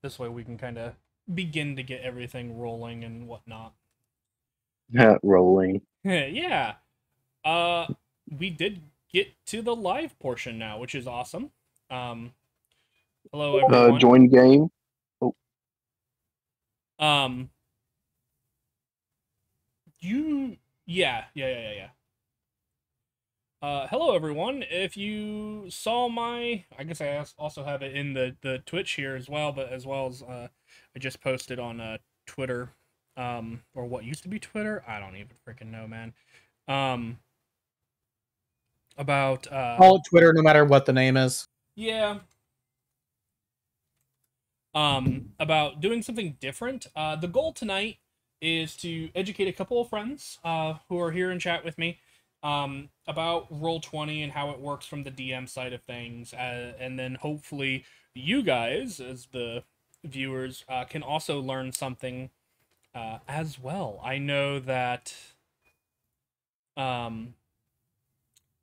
This way we can kind of begin to get everything rolling and whatnot. Rolling. Yeah. Uh, we did get to the live portion now, which is awesome. Um, hello everyone. Join game. Oh, Um, you, yeah. Hello everyone. If you saw I guess I also have it in the Twitch here as well, but as well as I just posted on Twitter, or what used to be Twitter. I don't even freaking know, man. Um, about Call it Twitter, no matter what the name is. yeah, about doing something different. The goal tonight is to educate a couple of friends who are here in chat with me about Roll20 and how it works from the DM side of things, and then hopefully you guys, as the viewers, can also learn something as well. I know that um,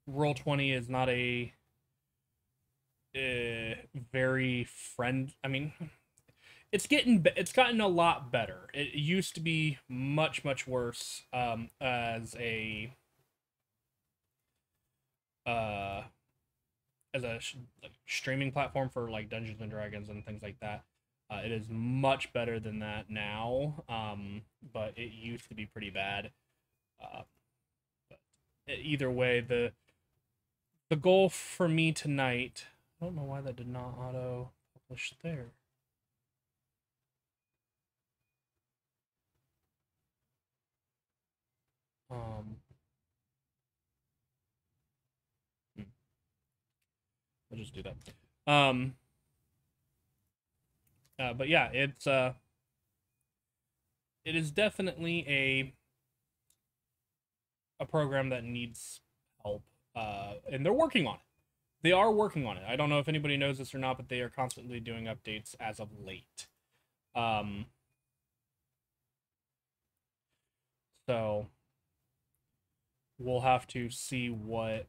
Roll20 is not a very friend. I mean, it's gotten a lot better. It used to be much worse uh as a like, streaming platform for like Dungeons and Dragons and things like that. It is much better than that now, but it used to be pretty bad. Uh, but either way, the goal for me tonight. I don't know why that did not auto publish there. Um, I'll just do that. But yeah, it is definitely a program that needs help, and they're working on it. They are working on it. I don't know if anybody knows this or not, but they are constantly doing updates as of late. Um, so we'll have to see what.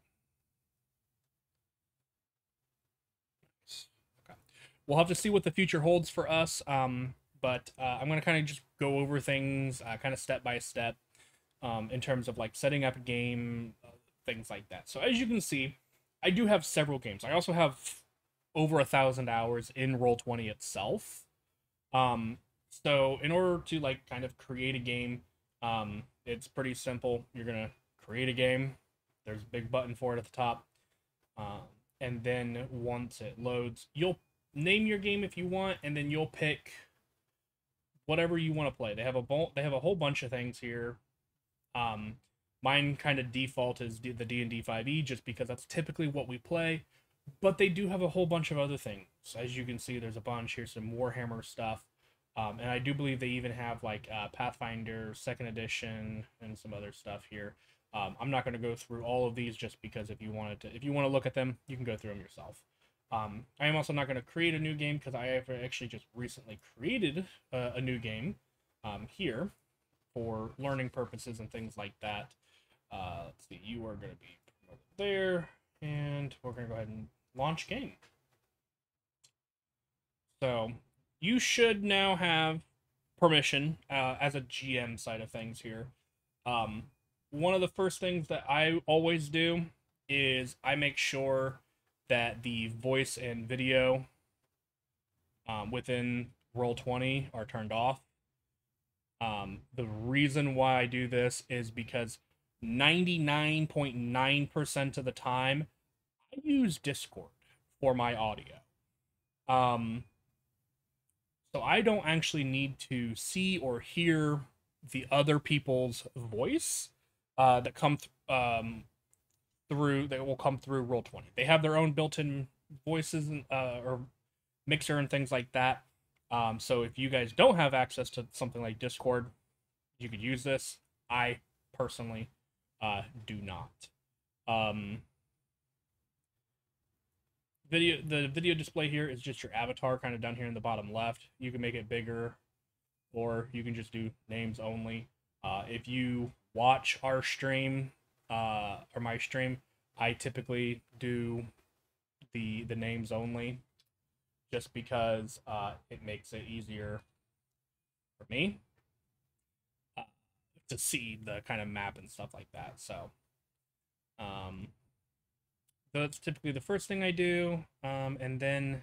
Okay. We'll have to see what the future holds for us. But I'm gonna kind of just go over things, kind of step by step, in terms of like setting up a game, things like that. So as you can see, I do have several games. I also have over 1,000 hours in Roll20 itself. Um, so in order to like kind of create a game, it's pretty simple. You're gonna create a game. There's a big button for it at the top, um, and then once it loads, you'll name your game if you want, and then you'll pick whatever you want to play. They have a whole bunch of things here. Um, Mine kind of default is the D&D 5e just because that's typically what we play, but they do have a whole bunch of other things. As you can see, there's a bunch here, some Warhammer stuff. And I do believe they even have like Pathfinder Second Edition and some other stuff here. I'm not going to go through all of these just because if you want to look at them, you can go through them yourself. I am also not going to create a new game because I have actually just recently created a new game here for learning purposes and things like that. Let's see, you are going to be promoted there, and we're going to go ahead and launch game. So you should now have permission as a GM side of things here. One of the first things that I always do is I make sure that the voice and video within Roll20 are turned off. The reason why I do this is because 99.9% of the time I use Discord for my audio. So I don't actually need to see or hear the other people's voice that through that will come through Roll20. They have their own built-in voices or mixer and things like that. So if you guys don't have access to something like Discord, you could use this. I personally do not. The video display here is just your avatar kind of down here in the bottom left. You can make it bigger, or you can just do names only. If you watch our stream or my stream, I typically do the names only. just because it makes it easier for me to see the kind of map and stuff like that. So, that's typically the first thing I do, and then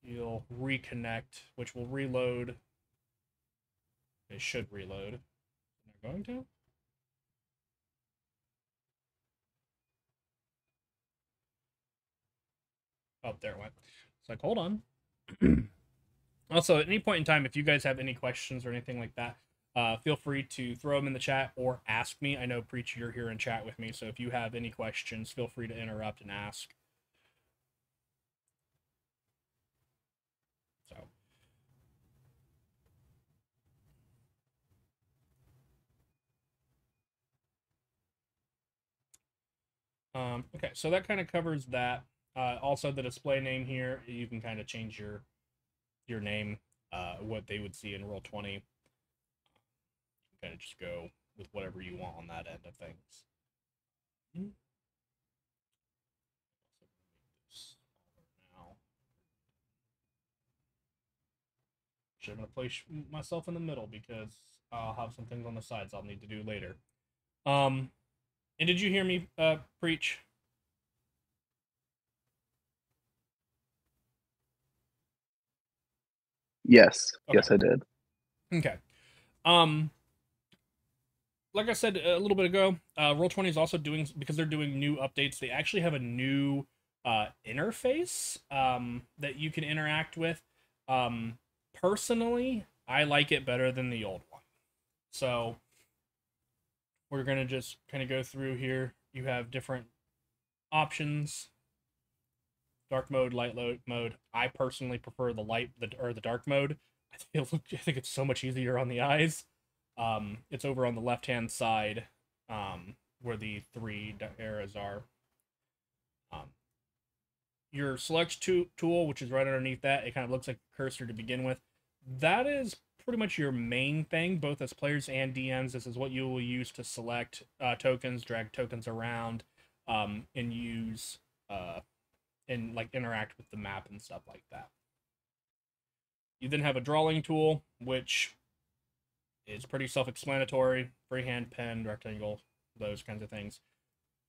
you'll reconnect, which will reload. It should reload. Am I going to? Oh, there it went. It's like, hold on. Also, at any point in time, if you guys have any questions or anything like that, feel free to throw them in the chat or ask me. I know, Preach, you're here in chat with me, so if you have any questions, feel free to interrupt and ask. So, okay, so that kind of covers that. Also, the display name here, you can kind of change your name, what they would see in Roll20. You can kind of just go with whatever you want on that end of things. I'm going to place myself in the middle because I'll have some things on the sides I'll need to do later. And did you hear me preach? Yes. Okay. Yes, I did. Okay. Like I said a little bit ago, Roll20 is also doing, because they're doing new updates, they actually have a new interface that you can interact with. Personally, I like it better than the old one. So we're going to just kind of go through here. You have different options. Dark mode, light mode. I personally prefer the the dark mode. I think it's so much easier on the eyes. It's over on the left-hand side, where the 3 arrows are. Your select tool, which is right underneath that, it kind of looks like a cursor to begin with. That is pretty much your main thing, both as players and DMs. This is what you will use to select tokens, drag tokens around, and use and like interact with the map and stuff like that. You then have a drawing tool, which is pretty self-explanatory. Freehand, pen, rectangle, those kinds of things.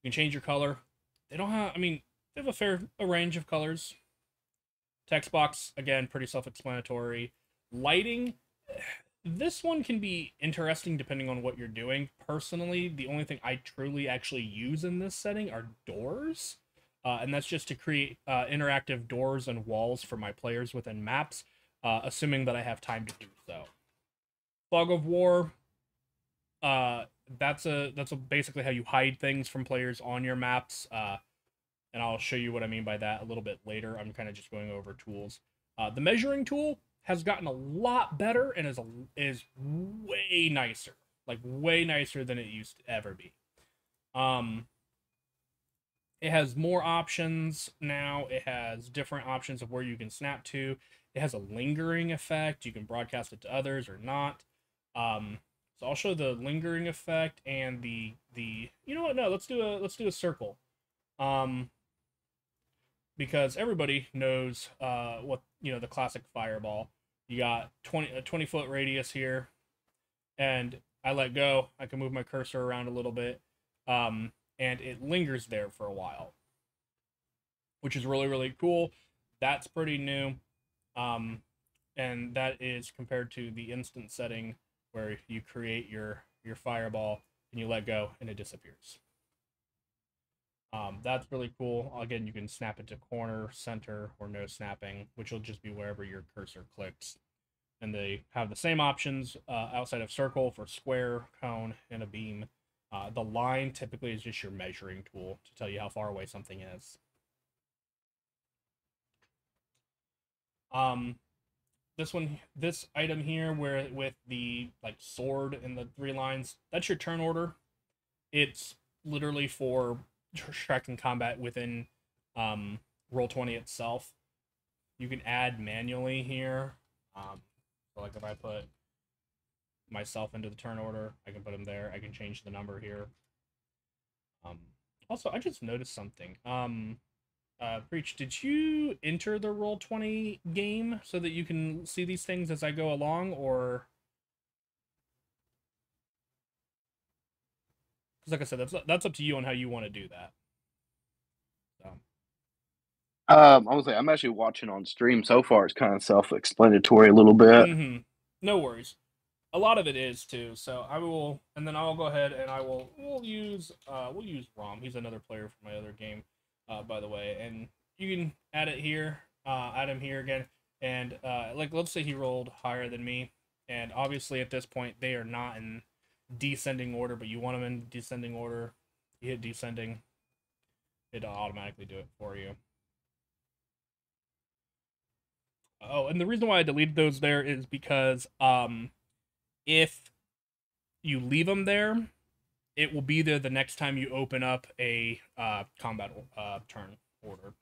You can change your color. They don't have, I mean, they have a range of colors. Text box, again, pretty self-explanatory. Lighting, this one can be interesting depending on what you're doing. Personally, the only thing I truly actually use in this setting are doors. And that's just to create interactive doors and walls for my players within maps, assuming that I have time to do so. Fog of War, that's basically how you hide things from players on your maps, and I'll show you what I mean by that a little bit later. I'm kind of just going over tools. The measuring tool has gotten a lot better and is way nicer, like way nicer than it used to ever be. It has more options now. It has different options of where you can snap to. It has a lingering effect. You can broadcast it to others or not. So I'll show the lingering effect and the you know what? No, let's do a circle. Because everybody knows what, you know, the classic fireball. You got a 20-foot radius here, and I let go. I can move my cursor around a little bit. And it lingers there for a while, which is really, really cool. That's pretty new. And that is compared to the instant setting where you create your fireball and you let go and it disappears. That's really cool. Again, you can snap it to corner, center, or no snapping, which will just be wherever your cursor clicks. And they have the same options outside of circle for square, cone, and a beam. The line typically is just your measuring tool to tell you how far away something is. This item here, where with the like sword and the 3 lines, that's your turn order. It's literally for tracking combat within Roll20 itself. You can add manually here. So like if I put myself into the turn order, I can put them there. I can change the number here. Also, I just noticed something. Preach, did you enter the Roll20 game so that you can see these things as I go along, or because like I said, that's up to you on how you want to do that. So. I was like, I'm actually watching on stream so far. It's kind of self-explanatory a little bit. Mm-hmm. No worries. A lot of it is too. So I will, and then I'll go ahead and we'll use Rom. He's another player from my other game, by the way, and you can add it here, add him here again, and like let's say he rolled higher than me, and obviously at this point they are not in descending order, but you want them in descending order. You hit descending, it'll automatically do it for you. Oh, and the reason why I deleted those there is because if you leave them there, it will be there the next time you open up a combat turn order.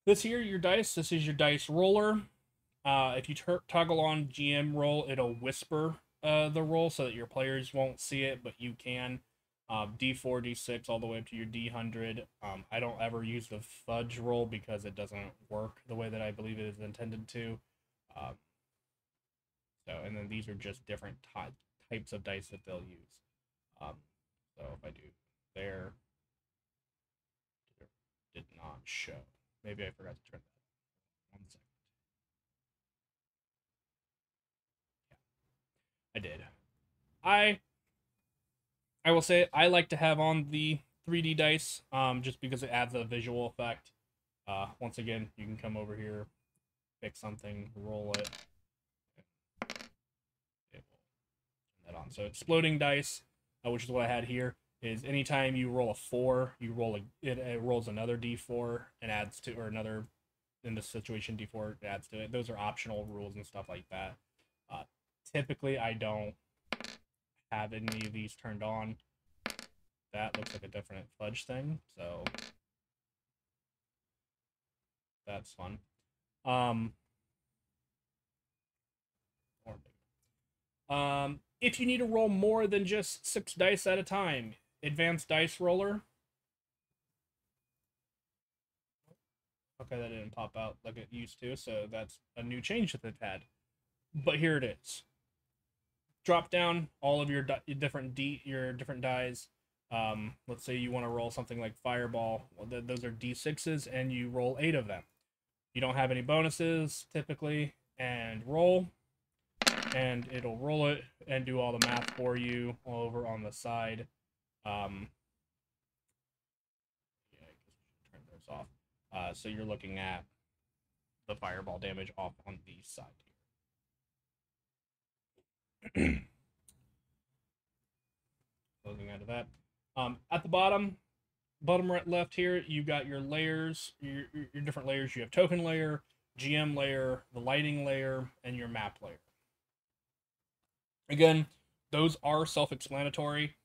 This here, your dice. This is your dice roller. If you toggle on GM roll, it'll whisper the roll so that your players won't see it, but you can. D4, D6, all the way up to your D100. I don't ever use the fudge roll because it doesn't work the way that I believe it is intended to. And then these are just different types of dice that they'll use. So if I do there, did not show. Maybe I forgot to turn that. 1 second. Yeah, I did. I will say I like to have on the 3D dice, just because it adds a visual effect. Once again, you can come over here, pick something, roll it. It will turn that on. So exploding dice, which is what I had here, is anytime you roll a 4, you roll it rolls another D4 and adds to, or another, in this situation D4 adds to it. Those are optional rules and stuff like that. Typically, I don't have any of these turned on. That looks like a different fudge thing, so that's fun. If you need to roll more than just 6 dice at a time, advanced dice roller. Okay, that didn't pop out like it used to, so that's a new change that they've had. But here it is. Drop down all of your different dies. Let's say you want to roll something like Fireball. Well, those are D6s, and you roll 8 of them. You don't have any bonuses, typically, and roll. And it'll roll it and do all the math for you all over on the side. Yeah, I guess we should turn those off. So you're looking at the Fireball damage off on the side here. Closing out of that. At the bottom right left here, you got your layers, your different layers. You have token layer, GM layer, the lighting layer, and your map layer. Again, those are self-explanatory,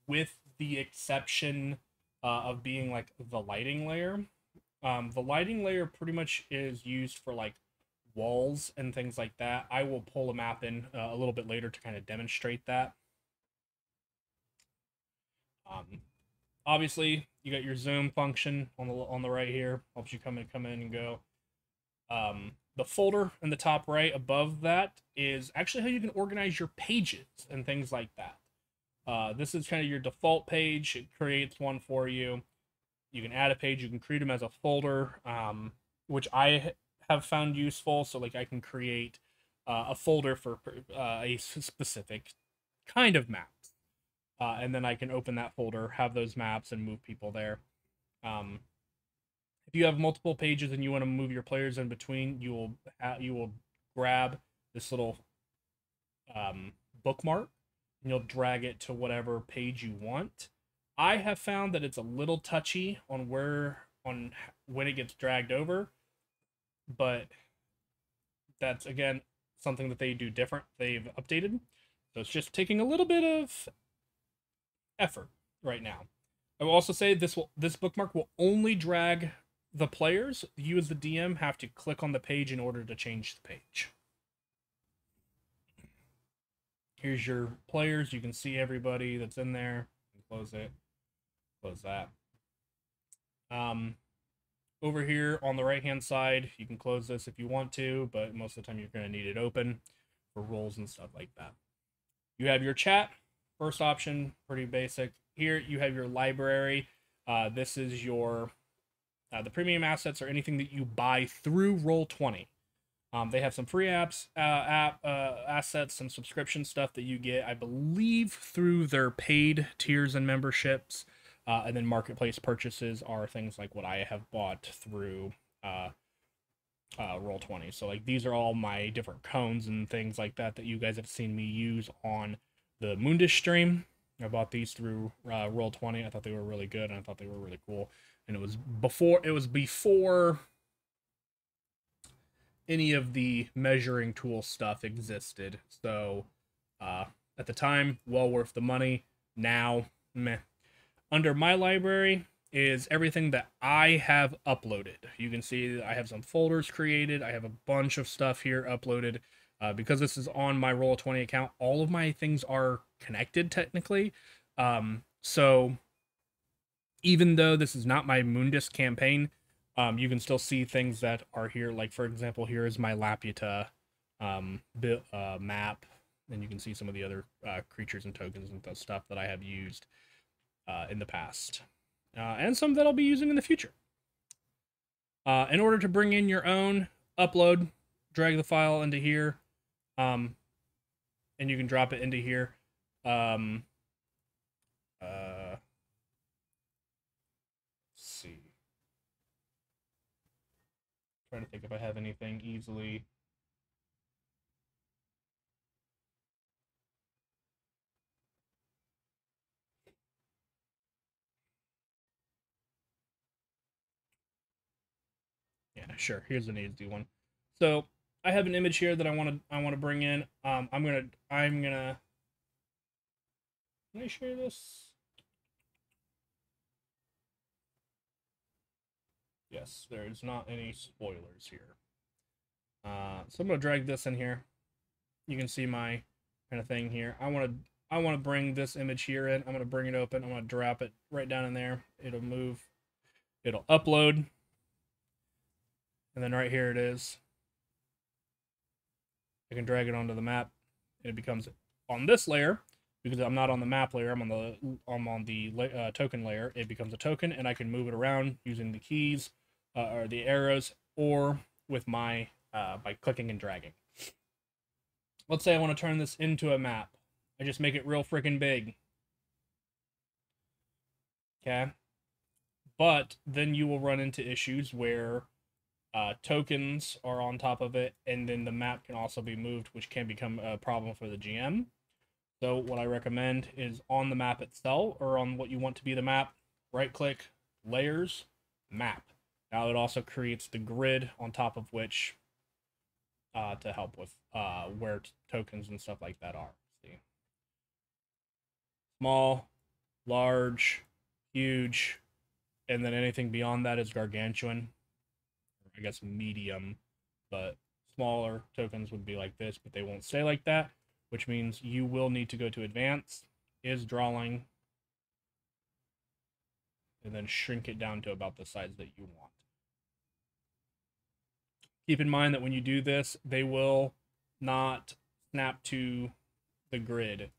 with the exception of being like the lighting layer. The lighting layer pretty much is used for like walls and things like that. I will pull a map in a little bit later to kind of demonstrate that. Obviously, you got your zoom function on the right here, helps you come in and go. The folder in the top right above that is actually how you can organize your pages and things like that. This is kind of your default page. It creates one for you. You can add a page. You can create them as a folder, which I have found useful. So like I can create a folder for a specific kind of maps. And then I can open that folder, have those maps, and move people there. If you have multiple pages and you want to move your players in between, you will grab this little bookmark and you'll drag it to whatever page you want. I have found that it's a little touchy on when it gets dragged over, but that's again something that they do different. They've updated, so it's just taking a little bit of effort right now. I will also say this bookmark will only drag the players. You as the DM have to click on the page in order to change the page. Here's your players. You can see everybody that's in there. Close it. Close that. Over here on the right hand side, you can close this if you want to, but most of the time you're going to need it open for roles and stuff like that. You have your chat, first option, pretty basic. Here you have your library. This is your the premium assets or anything that you buy through Roll20. They have some free assets, some subscription stuff that you get, I believe, through their paid tiers and memberships. And then marketplace purchases are things like what I have bought through Roll20. So like these are all my different cones and things like that that you guys have seen me use on the Moondish stream. I bought these through Roll20. I thought they were really good and I thought they were really cool. And it was before any of the measuring tool stuff existed. So at the time, well worth the money. Now, meh. Under my library is everything that I have uploaded. You can see that I have some folders created. I have a bunch of stuff here uploaded. Because this is on my Roll20 account, all of my things are connected technically. So even though this is not my Moondisk campaign, you can still see things that are here. Like, for example, here is my Laputa map. And you can see some of the other creatures and tokens and stuff that I have used in the past, and some that I'll be using in the future. In order to bring in your own, upload, drag the file into here, and you can drop it into here. Let's see. Trying to think if I have anything easily. Yeah, sure. Here's an easy one. So I have an image here that I want to bring in. I'm gonna. Can I share this? Yes, there's not any spoilers here. So I'm gonna drag this in here. You can see my kind of thing here. I want to bring this image here in. I'm gonna bring it open. I'm gonna drop it right down in there. It'll move. It'll upload. And then right here it is. I can drag it onto the map, and it becomes on this layer because I'm not on the map layer. I'm on the token layer. It becomes a token, and I can move it around using the keys or the arrows, or with my by clicking and dragging. Let's say I want to turn this into a map. I just make it real freaking big. Okay, but then you will run into issues where tokens are on top of it, and then the map can also be moved, which can become a problem for the GM. So what I recommend is on the map itself, or on what you want to be the map, right-click, layers, map. Now it also creates the grid on top of which to help with where tokens and stuff like that are. See? Small, large, huge, and then anything beyond that is gargantuan. I guess medium, but smaller tokens would be like this, but they won't stay like that, which means you will need to go to advanced, is drawing, and then shrink it down to about the size that you want. Keep in mind that when you do this, they will not snap to the grid.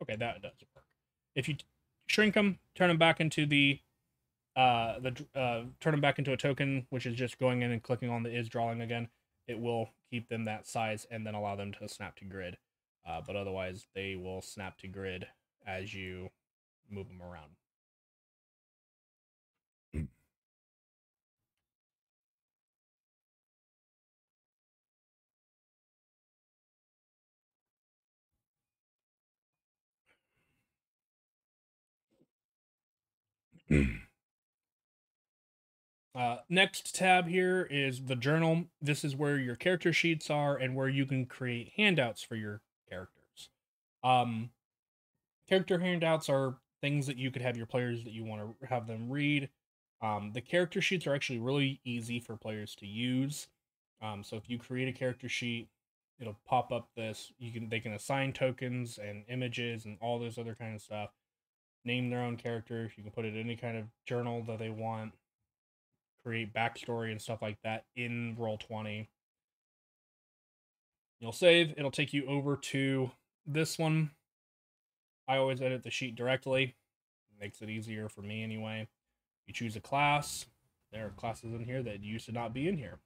Okay, that does work. If you shrink them, turn them back into turn them back into a token, which is just going in and clicking on the is drawing again. It will keep them that size and then allow them to snap to grid. But otherwise, they will snap to grid as you move them around. Next tab here is the journal. This is where your character sheets are and where you can create handouts for your characters. Character handouts are things that you could have your players that you want to have them read. The character sheets are actually really easy for players to use. So if you create a character sheet, it'll pop up this. They can assign tokens and images and all this other kind of stuff. Name their own character. You can put it in any kind of journal that they want. Create backstory and stuff like that in Roll20. You'll save. It'll take you over to this one. I always edit the sheet directly. It makes it easier for me anyway. You choose a class. There are classes in here that used to not be in here.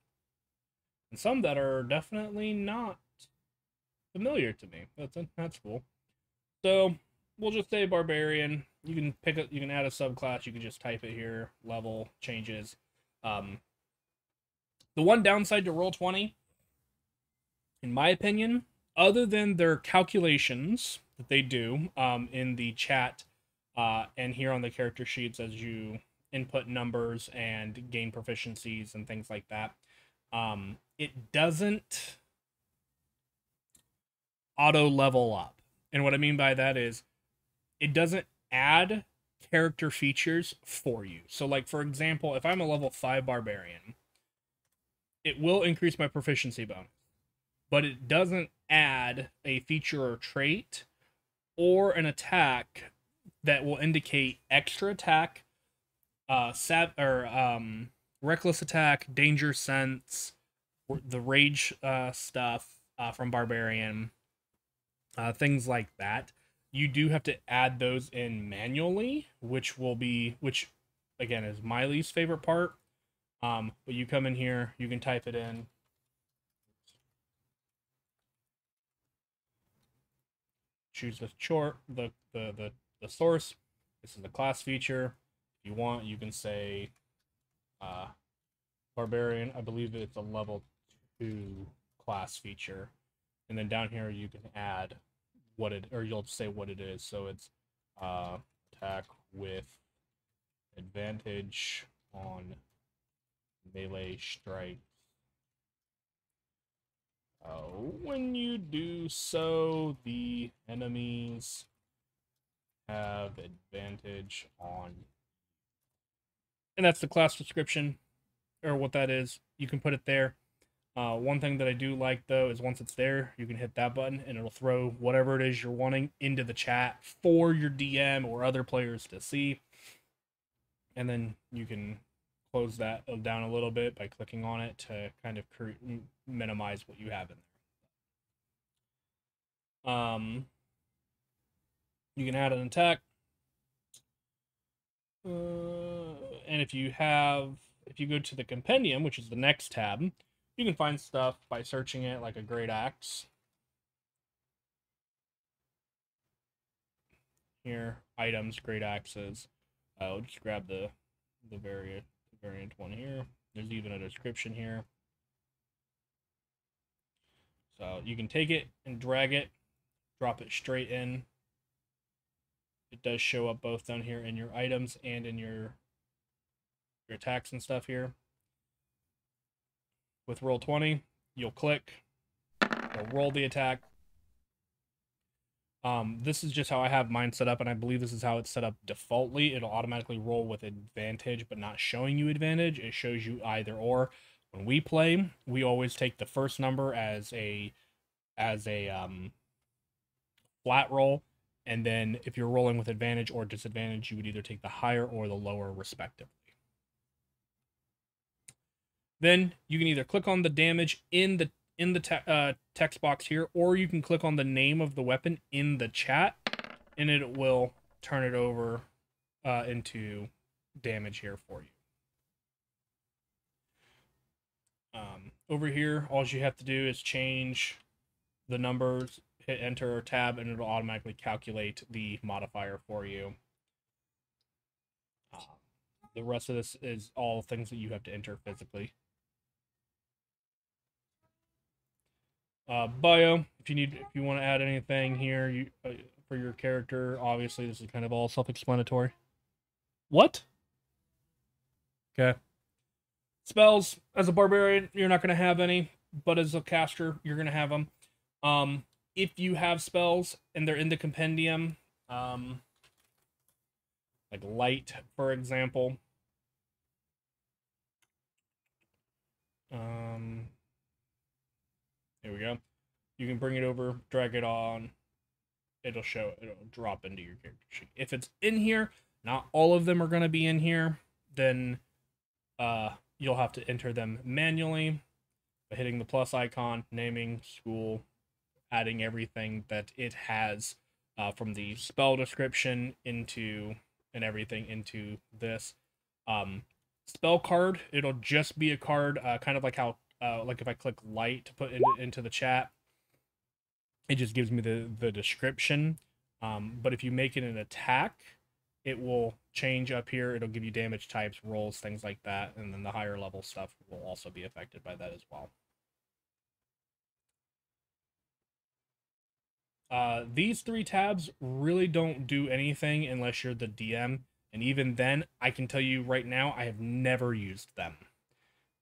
And some that are definitely not familiar to me. That's cool. So we'll just say barbarian. You can you can add a subclass. You can just type it here. Level changes. The one downside to Roll20, in my opinion, other than their calculations that they do in the chat and here on the character sheets as you input numbers and gain proficiencies and things like that, it doesn't auto level up. And what I mean by that is it doesn't add character features for you. So like, for example, if I'm a level 5 barbarian, it will increase my proficiency bonus, but it doesn't add a feature or trait or an attack that will indicate extra attack, reckless attack, danger sense, the rage stuff from barbarian, things like that. You do have to add those in manually, which again is my least favorite part. But you come in here, you can type it in. Choose the source. This is the class feature. If you want, you can say barbarian. I believe it's a level 2 class feature. And then down here you can add you'll say what it is. So it's attack with advantage on melee strikes. When you do so, the enemies have advantage on. And that's the class description, or what that is. You can put it there. One thing that I do like, though, is once it's there, you can hit that button, and it'll throw whatever it is you're wanting into the chat for your DM or other players to see. And then you can close that down a little bit by clicking on it to kind of minimize what you have in there. You can add an attack. And if you go to the compendium, which is the next tab, you can find stuff by searching it, like a great axe. Here, items, great axes. I'll just grab the variant one here. There's even a description here. So you can take it and drag it, drop it straight in. It does show up both down here in your items and in your attacks and stuff here. With Roll20, you'll click, you'll roll the attack. This is just how I have mine set up, and I believe this is how it's set up defaultly. It'll automatically roll with advantage, but not showing you advantage. It shows you either or. When we play, we always take the first number as a flat roll, and then if you're rolling with advantage or disadvantage, you would either take the higher or the lower, respectively. Then you can either click on the damage in the text box here, or you can click on the name of the weapon in the chat, and it will turn it over into damage here for you. Over here, all you have to do is change the numbers, hit enter or tab, and it'll automatically calculate the modifier for you. The rest of this is all things that you have to enter physically. Bio, if you want to add anything here for your character, obviously this is kind of all self-explanatory. What? Okay. Spells, as a barbarian, you're not going to have any, but as a caster, you're going to have them. If you have spells and they're in the compendium, like light, for example. Here we go. You can bring it over, drag it on. It'll drop into your character sheet. If it's in here, not all of them are going to be in here, then you'll have to enter them manually by hitting the plus icon, naming, school, adding everything that it has from the spell description into and everything into this. Spell card, it'll just be a card, kind of like how, like if I click light to put into the chat, it just gives me the description. But if you make it an attack, it will change up here. It'll give you damage types, rolls, things like that. And then the higher level stuff will also be affected by that as well. These 3 tabs really don't do anything unless you're the DM. And even then, I can tell you right now, I have never used them.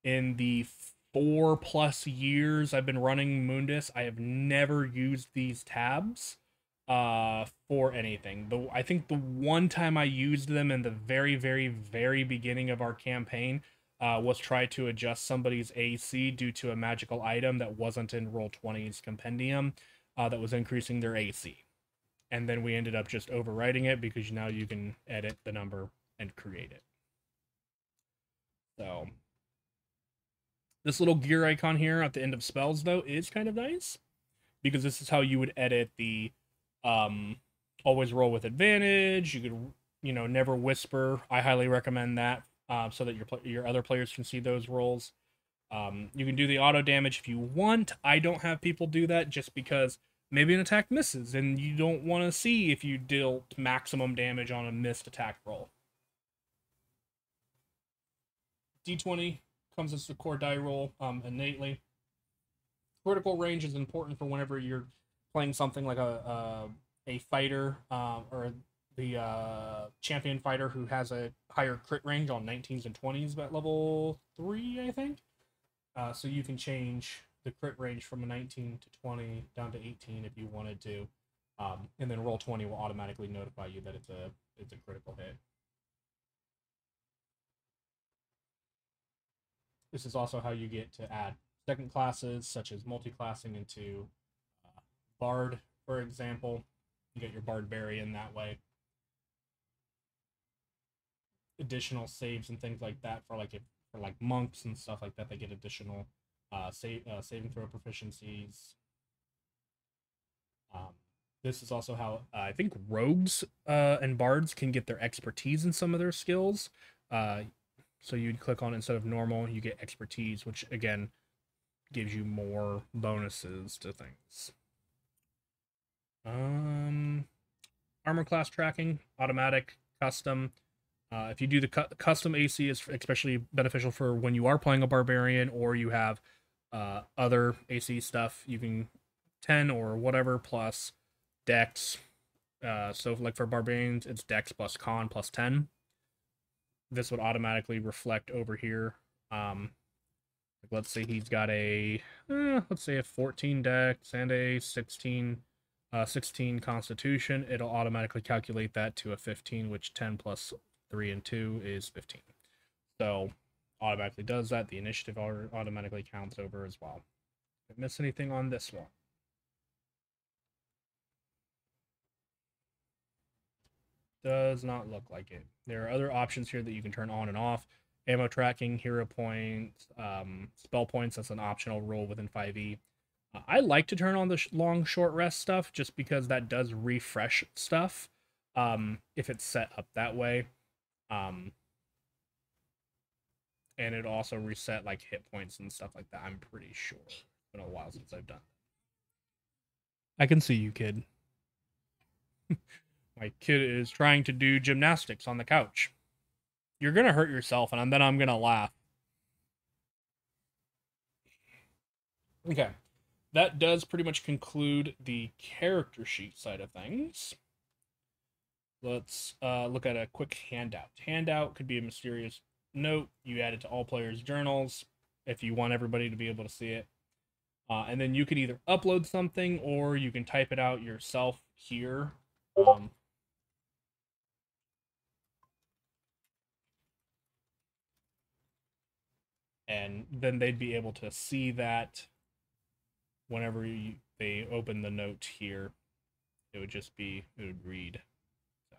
In the 4+ years I've been running Mundus, I have never used these tabs for anything. I think the one time I used them in the very, very, very beginning of our campaign was try to adjust somebody's AC due to a magical item that wasn't in Roll20's compendium that was increasing their AC. And then we ended up just overwriting it because now you can edit the number and create it. So this little gear icon here at the end of spells, though, is kind of nice because this is how you would edit the always roll with advantage. You could, never whisper. I highly recommend that so that your other players can see those rolls. You can do the auto damage if you want. I don't have people do that just because maybe an attack misses and you don't want to see if you dealt maximum damage on a missed attack roll. D20 comes as the core die roll innately. Critical range is important for whenever you're playing something like a fighter or the champion fighter who has a higher crit range on 19s and 20s at level 3, I think. So you can change the crit range from a 19 to 20 down to 18 if you wanted to, and then Roll20 will automatically notify you that it's a critical hit. This is also how you get to add second classes, such as multi-classing into Bard, for example. You get your Barbarian that way. Additional saves and things like that for monks and stuff like that. They get additional saving throw proficiencies. This is also how I think rogues and bards can get their expertise in some of their skills. So you'd click on, instead of normal, you get expertise, which again gives you more bonuses to things. Armor class tracking, automatic, custom. If you do the custom AC, is especially beneficial for when you are playing a barbarian or you have other AC stuff. You can 10 or whatever plus dex. So like for barbarians, it's dex plus con plus 10. This would automatically reflect over here. Like let's say he's got a 14 dex and a 16 constitution. It'll automatically calculate that to a 15, which 10 plus 3 and 2 is 15. So automatically does that. The initiative automatically counts over as well. Did I miss anything on this one? Does not look like it. There are other options here that you can turn on and off. Ammo tracking, hero points, spell points. That's an optional rule within 5e. I like to turn on the long short rest stuff just because that does refresh stuff if it's set up that way. And it also reset like hit points and stuff like that. I'm pretty sure. It's been a while since I've done that. I can see you, kid. My kid is trying to do gymnastics on the couch. You're gonna hurt yourself, and then I'm gonna laugh. Okay. That does pretty much conclude the character sheet side of things. Let's look at a quick handout. Handout could be a mysterious note. You add it to all players' journals if you want everybody to be able to see it. And then you can either upload something or you can type it out yourself here. And then they'd be able to see that whenever they open the note here, it would read. So,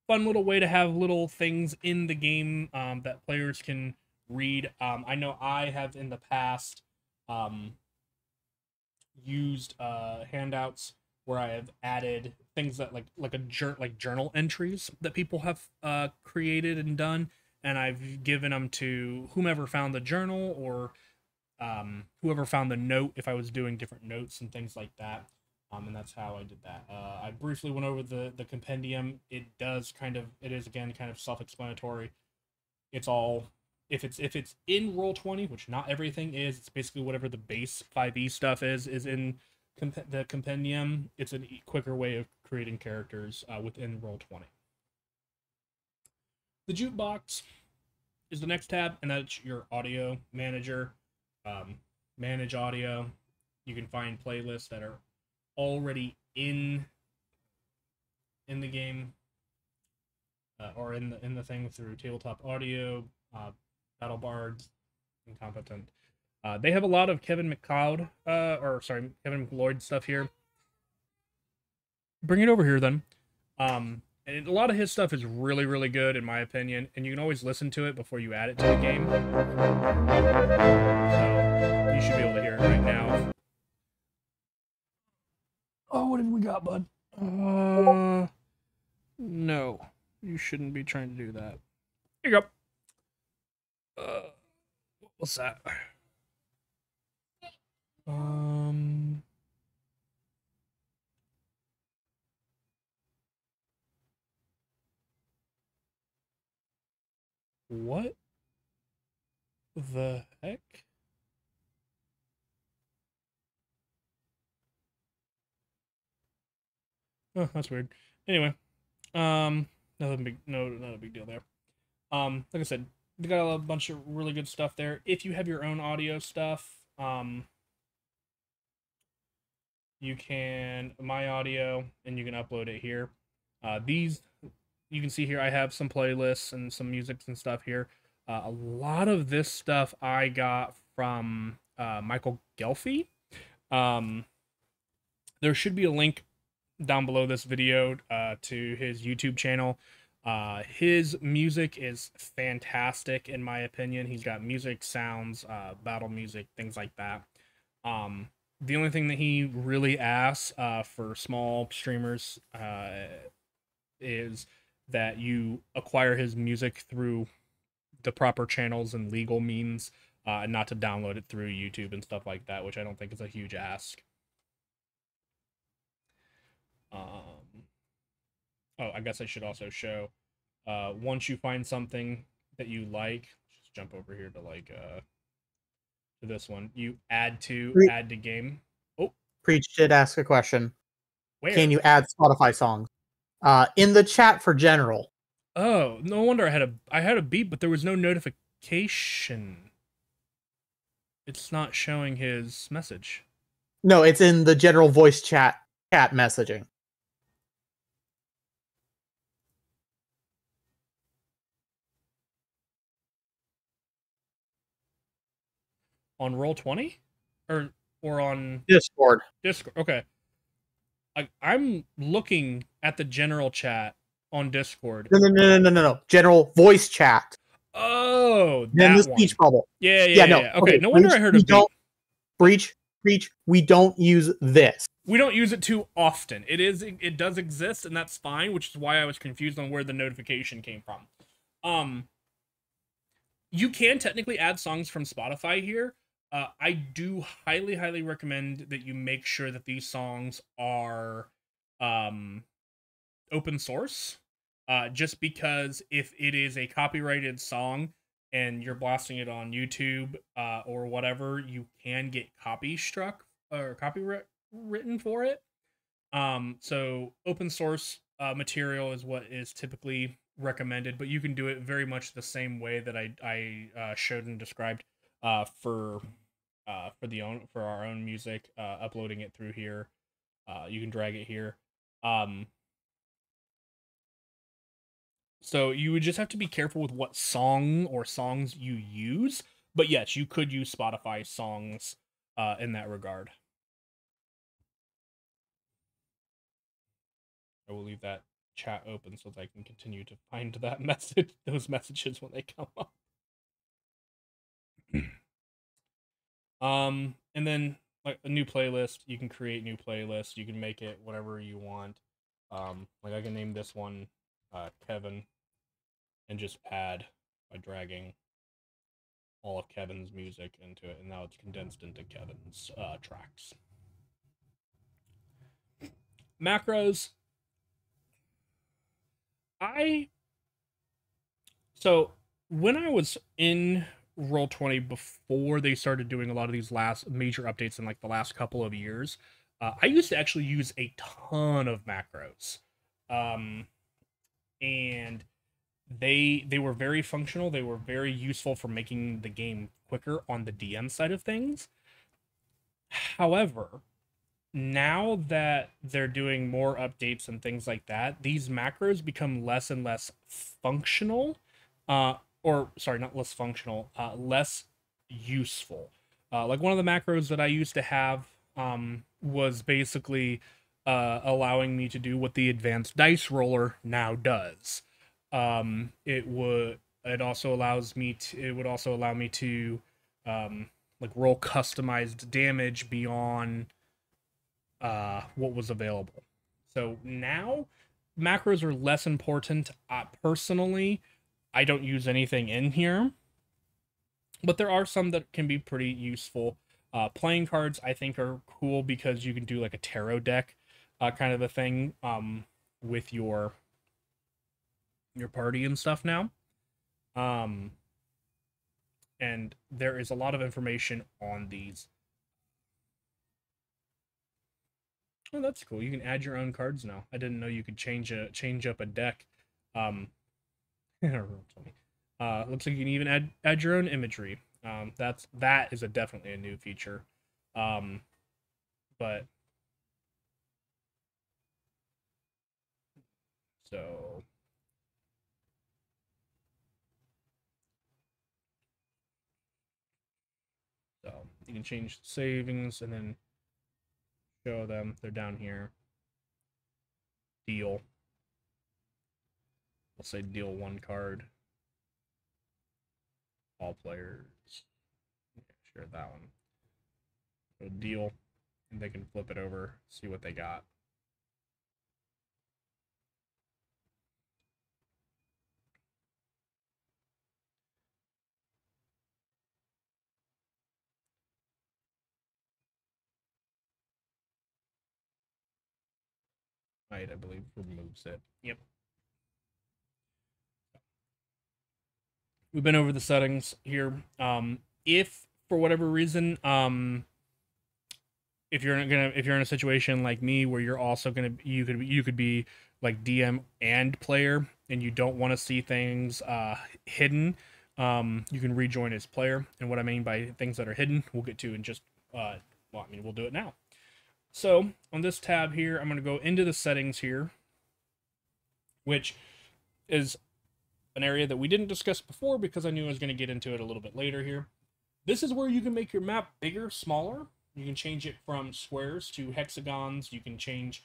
fun little way to have little things in the game that players can read. I know I have in the past used handouts where I have added things that like journal entries that people have created and done, and I've given them to whomever found the journal or whoever found the note if I was doing different notes and things like that. And that's how I did that. I briefly went over the compendium. It is again kind of self-explanatory. It's all if it's in Roll20, which not everything is. It's basically whatever the base 5e stuff is in the compendium. It's a quicker way of creating characters within Roll20. The jukebox is the next tab, and that's your audio manager. Manage audio. You can find playlists that are already in the game or in the thing through tabletop audio, battle bards, incompetent. They have a lot of Kevin MacLeod Kevin MacLeod stuff here. Bring it over here then. And a lot of his stuff is really, really good in my opinion, and you can always listen to it before you add it to the game. So you should be able to hear it right now. Oh, what have we got, bud? No. You shouldn't be trying to do that. Here you go. What's that? What the heck? Oh, that's weird. Anyway, not a big deal there. Like I said, they got a bunch of really good stuff there. If you have your own audio stuff, you can My Audio, and you can upload it here. These you can see here, I have some playlists and some music and stuff here. A lot of this stuff I got from Michael Gelfi. There should be a link down below this video to his YouTube channel. His music is fantastic in my opinion. He's got music, sounds, battle music, things like that. The only thing that he really asks for small streamers is that you acquire his music through the proper channels and legal means, and not to download it through YouTube and stuff like that, which I don't think is a huge ask. Oh, I guess I should also show, once you find something that you like, just jump over here to to this one. You add to game. Oh, Preach did ask a question. Where? Can you add Spotify songs? In the chat for general. Oh, no wonder I had a beep, but there was no notification. It's not showing his message. No, it's in the general voice chat messaging. On Roll20? Or on Discord. Discord. Okay. I'm looking at the general chat on Discord. No. General voice chat. Oh, then the speech bubble. Yeah. Okay, no wonder I heard a beep. Breach. We don't use this. We don't use it too often. It does exist, and that's fine, which is why I was confused on where the notification came from. You can technically add songs from Spotify here. I do highly recommend that you make sure that these songs are open source. Just because if it is a copyrighted song and you're blasting it on YouTube or whatever, you can get copy struck or copyright written for it. So open source material is what is typically recommended, but you can do it very much the same way that I showed and described for our own music, uploading it through here. You can drag it here. So you would just have to be careful with what song or songs you use. But yes, you could use Spotify songs in that regard. I will leave that chat open so that I can continue to find that message, those messages when they come up. And then like a new playlist, you can create new playlists. You can make it whatever you want. Like I can name this one Kevin, and just add by dragging all of Kevin's music into it, and now it's condensed into Kevin's tracks. Macros. So when I was in Roll20 before they started doing a lot of these last major updates in like the last couple of years, I used to actually use a ton of macros, and they were very functional. They were very useful for making the game quicker on the DM side of things. However, now that they're doing more updates and things like that, these macros become less and less functional, or sorry, not less functional, less useful. Like one of the macros that I used to have was basically allowing me to do what the advanced dice roller now does. It also allows me to, it would also allow me to like roll customized damage beyond what was available. So now macros are less important. Personally, I don't use anything in here, but there are some that can be pretty useful. Playing cards I think are cool because you can do like a tarot deck kind of a thing with your party and stuff now. And there is a lot of information on these. Oh, that's cool. You can add your own cards now. I didn't know you could change up a deck. Looks like you can even add your own imagery. That is definitely a new feature. But so you can change savings and then show them. They're down here. Deal. We'll say deal 1 card. All players. Yeah, share that one. So deal, and they can flip it over, see what they got. Right, I believe removes it. Yep. We've been over the settings here. If for whatever reason, if you're in a situation like me where you're also you could be like DM and player, and you don't want to see things hidden, you can rejoin as player. And what I mean by things that are hidden, we'll get to in just well, I mean, we'll do it now. So on this tab here, I'm going to go into the settings here, which is an area that we didn't discuss before because I knew I was going to get into it a little bit later here. This is where you can make your map bigger, smaller. You can change it from squares to hexagons. You can change,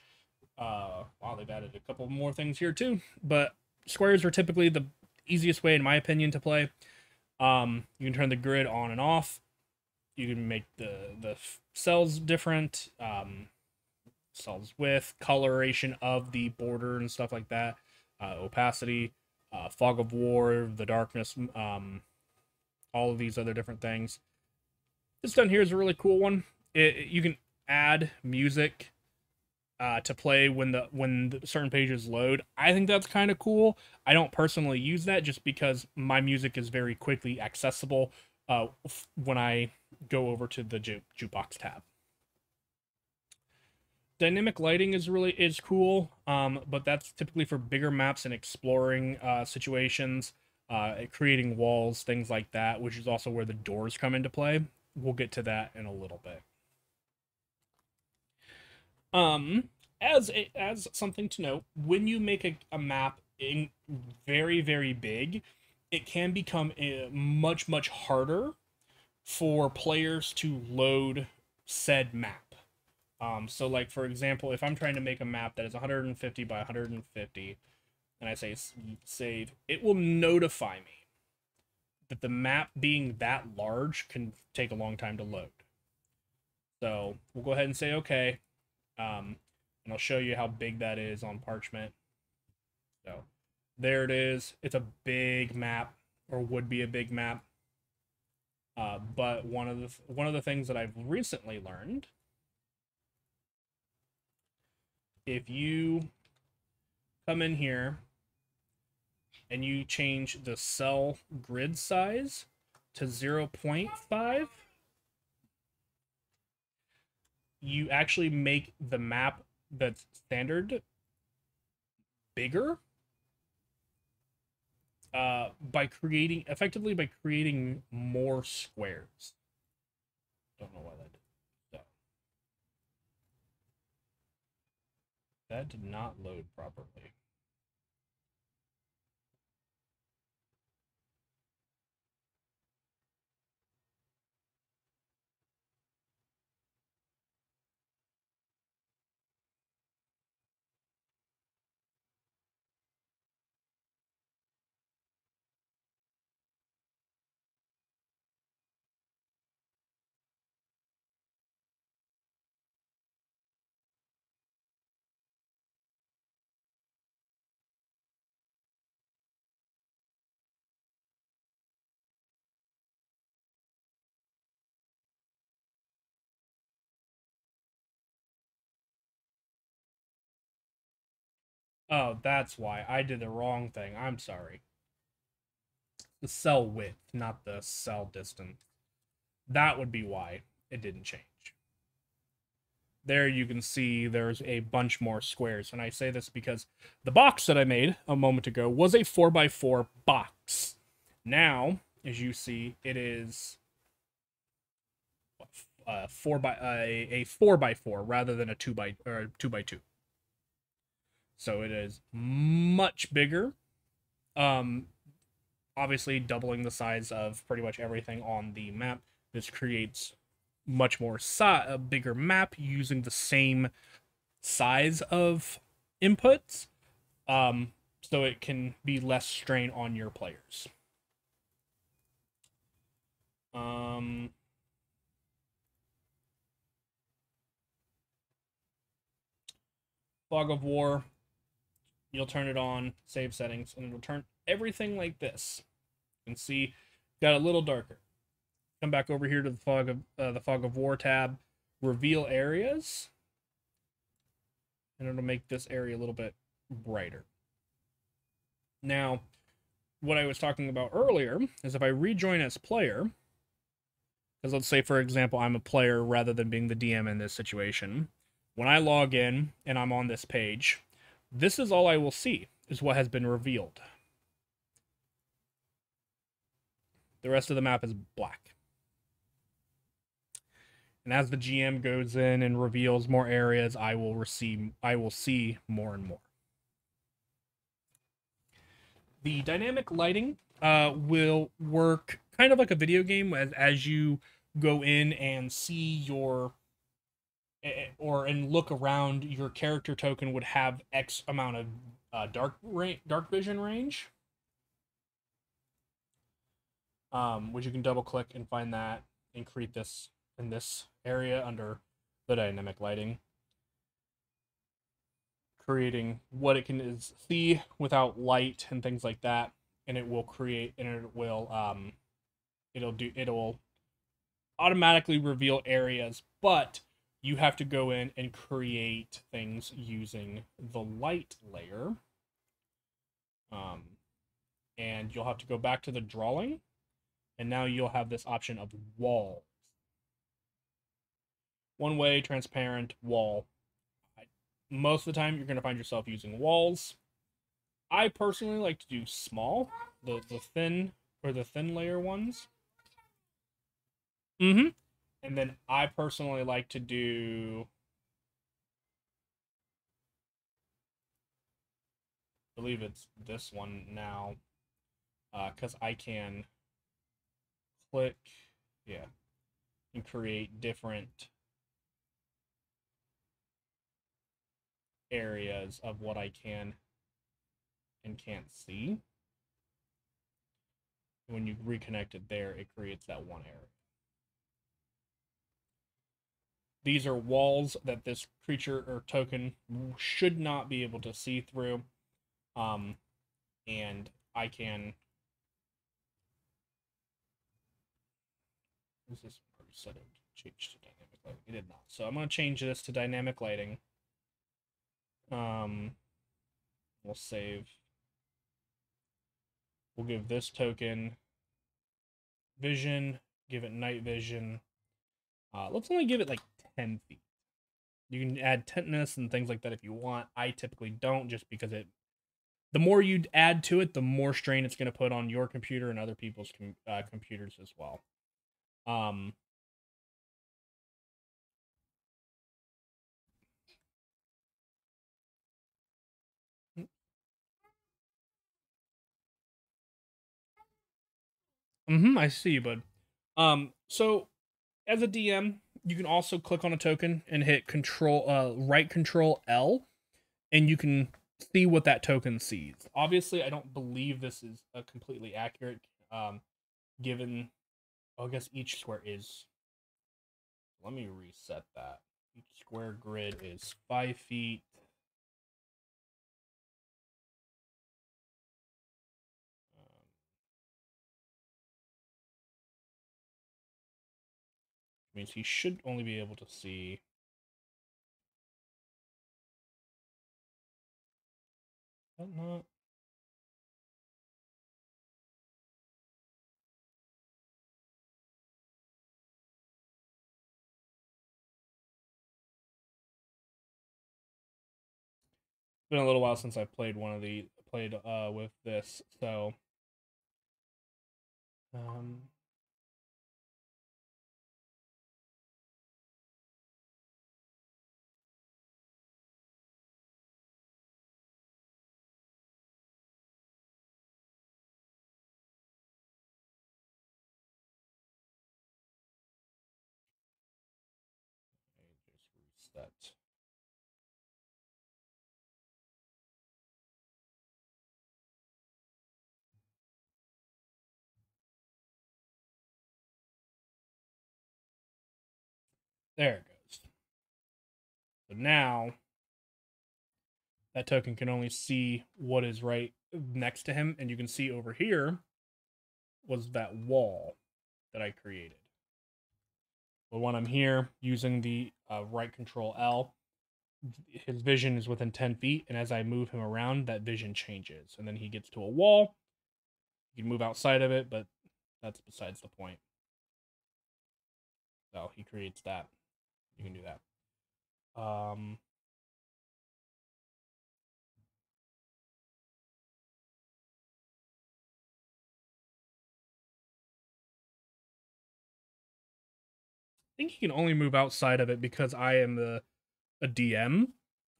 wow, they've added a couple more things here too, but squares are typically the easiest way, in my opinion, to play. You can turn the grid on and off. You can make the cells different, cells width, coloration of the border and stuff like that, opacity, fog of war, the darkness, all of these other different things. This down here is a really cool one. You can add music to play when the certain pages load. I think that's kind of cool. I don't personally use that just because my music is very quickly accessible when I go over to the jukebox tab. Dynamic lighting is cool, but that's typically for bigger maps and exploring situations, creating walls, things like that, which is also where the doors come into play. We'll get to that in a little bit. As something to note, when you make a map in very, very big, it can become much harder for players to load said map. So like for example, if I'm trying to make a map that is 150 by 150, and I say save, it will notify me that the map being that large can take a long time to load. So we'll go ahead and say okay, and I'll show you how big that is on Parchment. So there it is. It's a big map, or would be a big map. But one of the things that I've recently learned, if you come in here and you change the cell grid size to 0.5, you actually make the map that's standard bigger by creating more squares. Don't know why that did. So, that did not load properly. Oh, that's why. I did the wrong thing. I'm sorry. The cell width, not the cell distance. That would be why it didn't change. There you can see there's a bunch more squares. And I say this because the box that I made a moment ago was a 4x4 box. Now, as you see, it is a 4x4 rather than a 2x2. So it is much bigger. Obviously doubling the size of pretty much everything on the map. This creates much more a bigger map using the same size of inputs, so it can be less strain on your players. Fog of War, you'll turn it on, save settings, and it'll turn everything like this. You can see, got a little darker. Come back over here to the Fog of War tab, reveal areas, and it'll make this area a little bit brighter. Now, what I was talking about earlier is if I rejoin as player, because let's say, for example, I'm a player rather than being the DM in this situation, when I log in and I'm on this page, this is all I will see, is what has been revealed. The rest of the map is black. And as the GM goes in and reveals more areas, I will see more and more. The dynamic lighting will work kind of like a video game as you go in and see your and look around, your character token would have X amount of dark vision range, which you can double click and find that and create this in this area under the dynamic lighting, creating what it can see without light and things like that, and it will create, and it'll automatically reveal areas, but you have to go in and create things using the light layer. And you'll have to go back to the drawing, and now you'll have this option of walls. One way, transparent, wall. Most of the time, you're going to find yourself using walls. I personally like to do small, the thin layer ones. And then I personally like to do, I believe it's this one now, because I can click, and create different areas of what I can and can't see. When you reconnect it there, it creates that one area. These are walls that this creature or token should not be able to see through. And I can... Is this already set it to change to dynamic lighting? It did not. So I'm going to change this to dynamic lighting. We'll save. We'll give this token vision, give it night vision. Let's only give it like 10 feet. You can add tintiness and things like that if you want. I typically don't, just because the more you add to it, the more strain it's going to put on your computer and other people's computers as well. I see you, bud. So as a DM, you can also click on a token and hit right control L, and you can see what that token sees. Obviously, I don't believe this is completely accurate, given, I guess each square is. Let me reset that. Each square grid is 5 feet. Means he should only be able to see. But not. It's been a little while since I played with this, so just reset. There it goes. So now that token can only see what is right next to him, and you can see over here was that wall that I created. But when I'm here using the right control L, his vision is within 10 feet, and as I move him around, that vision changes. And then he gets to a wall. You can move outside of it, but that's besides the point. So he creates that. You can do that. I think you can only move outside of it because I am a DM.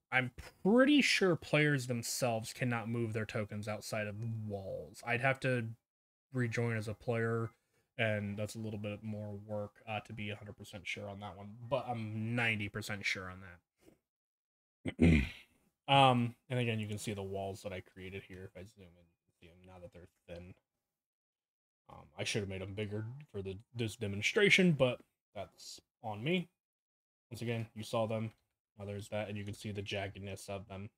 I'm pretty sure players themselves cannot move their tokens outside of walls. I'd have to rejoin as a player, and that's a little bit more work to be 100% sure on that one. But I'm 90% sure on that. And again, you can see the walls that I created here. If I zoom in, see them now that they're thin. I should have made them bigger for this demonstration, but that's on me. Once again, you saw them. Now there's that, and you can see the jaggedness of them.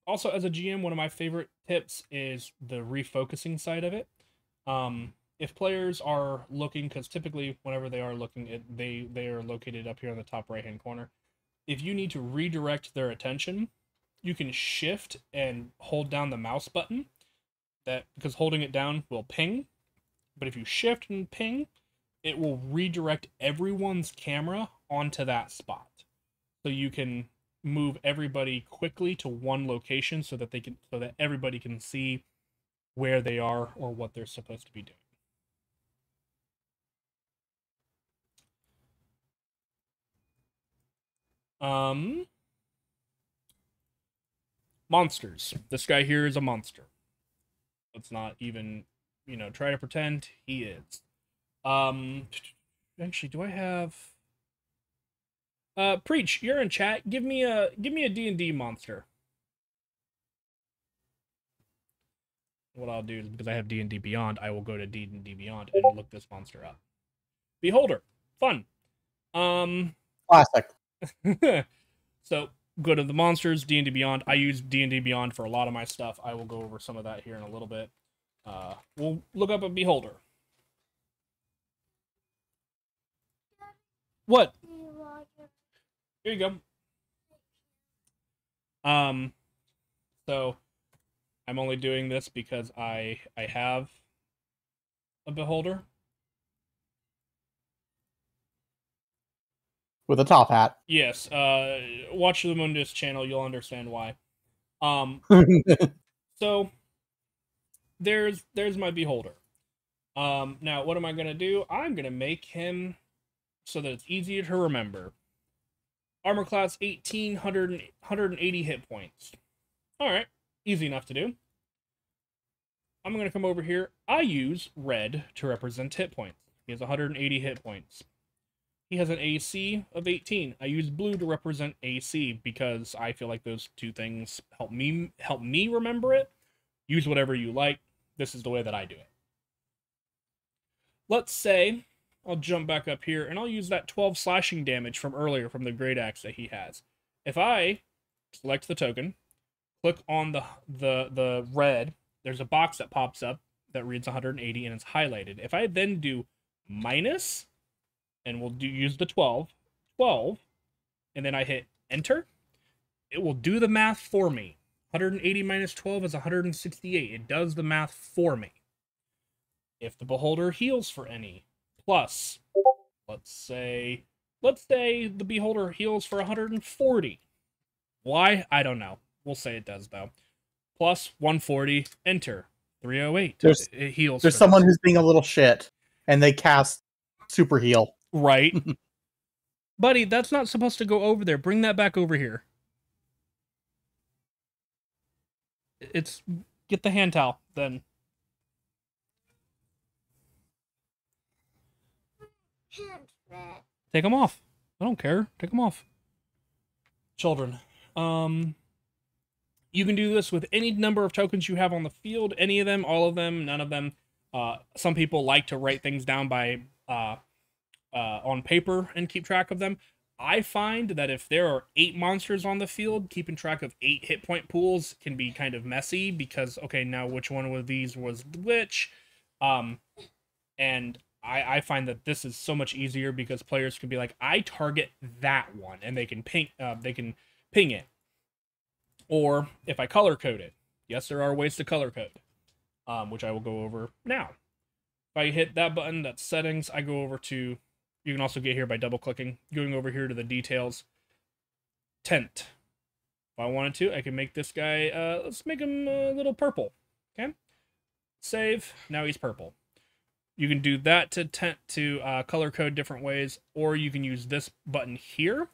Also, as a GM, one of my favorite tips is the refocusing side of it. If players are looking, because typically whenever they are looking, they are located up here in the top right-hand corner. If you need to redirect their attention, you can shift and hold down the mouse button. Because holding it down will ping, but if you shift and ping, it will redirect everyone's camera onto that spot. So you can move everybody quickly to one location so that everybody can see where they are or what they're supposed to be doing. Monsters. This guy here is a monster. Let's not even, try to pretend he is. Actually, do I have... Preach, you're in chat. Give me a D&D monster. What I'll do is, because I have D&D Beyond, I will go to D&D Beyond and look this monster up. Beholder. Fun. Classic. So, go to the monsters, D&D Beyond. I use D&D Beyond for a lot of my stuff. I will go over some of that here in a little bit. We'll look up a Beholder. What? Here you go. So I'm only doing this because I have a Beholder. With a top hat. Yes. Watch the Mundus channel, you'll understand why. So there's my Beholder. Now what am I gonna do? I'm gonna make him so that it's easier to remember. Armor class 18, 180 hit points. Alright, easy enough to do. I'm going to come over here. I use red to represent hit points. He has 180 hit points. He has an AC of 18. I use blue to represent AC because I feel like those two things help me remember it. Use whatever you like. This is the way that I do it. Let's say I'll jump back up here, and I'll use that 12 slashing damage from earlier from the Great Axe that he has. If I select the token, click on the red, there's a box that pops up that reads 180, and it's highlighted. If I then do minus, and we'll use the 12, and then I hit enter, it will do the math for me. 180 minus 12 is 168. It does the math for me. If the Beholder heals for any, plus, let's say the Beholder heals for 140. Why? I don't know. We'll say it does, though. Plus 140, enter. 308. It heals. There's someone who's being a little shit, and they cast super heal. Right. Buddy, that's not supposed to go over there. Bring that back over here. Get the hand towel, then. Take them off. I don't care. Take them off. Children. You can do this with any number of tokens you have on the field. Any of them, all of them, none of them. Some people like to write things down by on paper and keep track of them. I find that if there are 8 monsters on the field, keeping track of 8 hit point pools can be kind of messy because, okay, now which one of these was which? And I find that this is so much easier because players can be like, I target that one, and they can ping it. Or if I color code it, yes, there are ways to color code, which I will go over now. If I hit that button, that's settings. I go over to, you can also get here by double clicking, going over here to the details, tint. If I wanted to, I can make this guy, let's make him a little purple. Okay, save. Now he's purple. You can do that to color code different ways, or you can use this button here,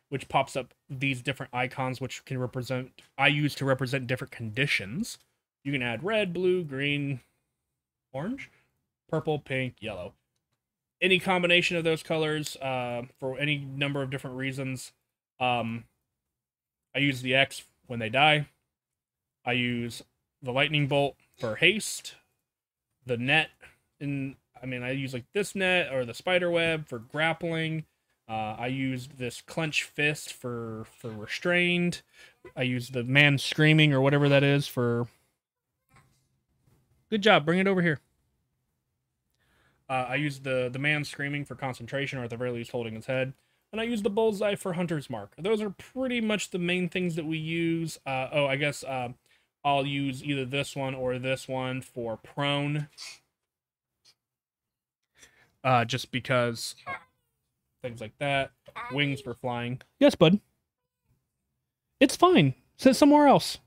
which pops up these different icons, which can represent, I use to represent different conditions. You can add red, blue, green, orange, purple, pink, yellow. Any combination of those colors for any number of different reasons. I use the X when they die. I use the lightning bolt for haste. The net, I use like this net or the spider web for grappling. I used this clench fist for restrained. I used the man screaming or whatever that is for... Good job, bring it over here. I used the man screaming for concentration, or at the very least holding his head. And I used the bullseye for hunter's mark. Those are pretty much the main things that we use. I guess I'll use either this one or this one for prone. Just because... things like that. Wings for flying. Yes, bud. It's fine. Sit somewhere else.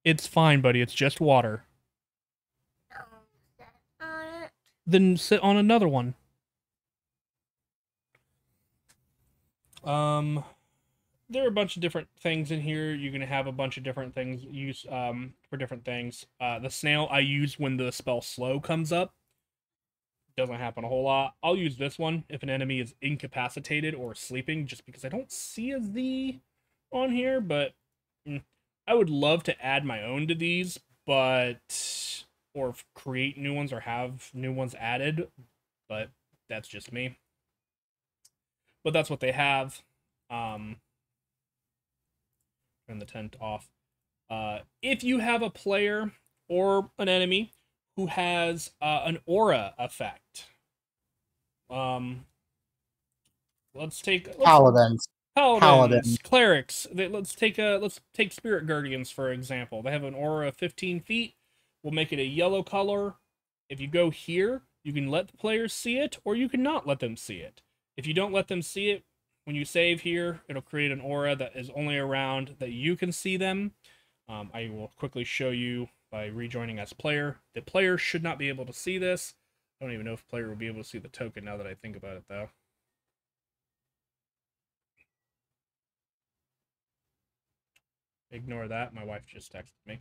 It's fine, buddy. It's just water. Then sit on another one. There are a bunch of different things in here. You're gonna have a bunch of different things used for different things. The snail I use when the spell slow comes up, doesn't happen a whole lot. I'll use this one if an enemy is incapacitated or sleeping, just because I don't see a Z on here, but I would love to add my own to these, but or create new ones or have new ones added, but that's just me. But that's what they have. Turn the tent off. If you have a player or an enemy who has an aura effect, let's take Paladins. paladins, clerics. Let's take spirit guardians for example. They have an aura of 15 feet. We'll make it a yellow color. If you go here, you can let the players see it, or you can not let them see it. If you don't let them see it, when you save here, it'll create an aura that is only around that you can see them. I will quickly show you by rejoining as player. The player should not be able to see this. I don't even know if player will be able to see the token now that I think about it, though. Ignore that. My wife just texted me.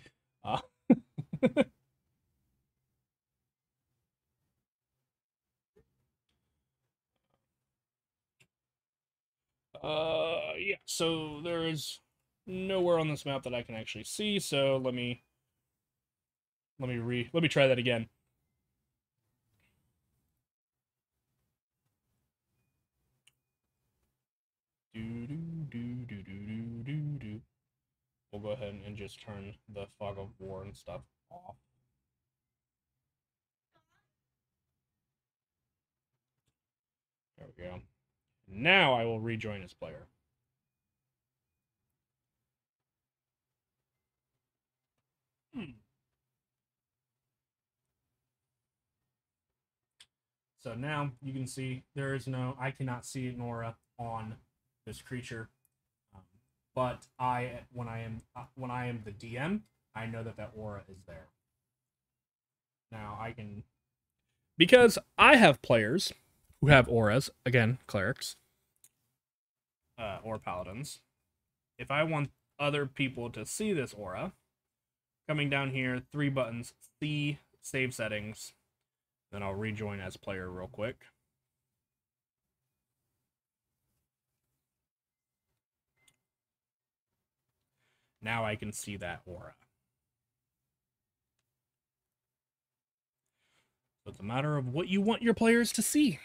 Yeah, so there is nowhere on this map that I can actually see, so let me try that again. We'll go ahead and just turn the fog of war and stuff off. There we go. Now I will rejoin as player. So now you can see there is no, I cannot see an aura on this creature, but when I am the DM, I know that that aura is there. Now I can, because I have players who have auras, again, clerics, or paladins. If I want other people to see this aura, coming down here, 3 buttons, see, save settings, then I'll rejoin as player real quick. Now I can see that aura. So it's a matter of what you want your players to see.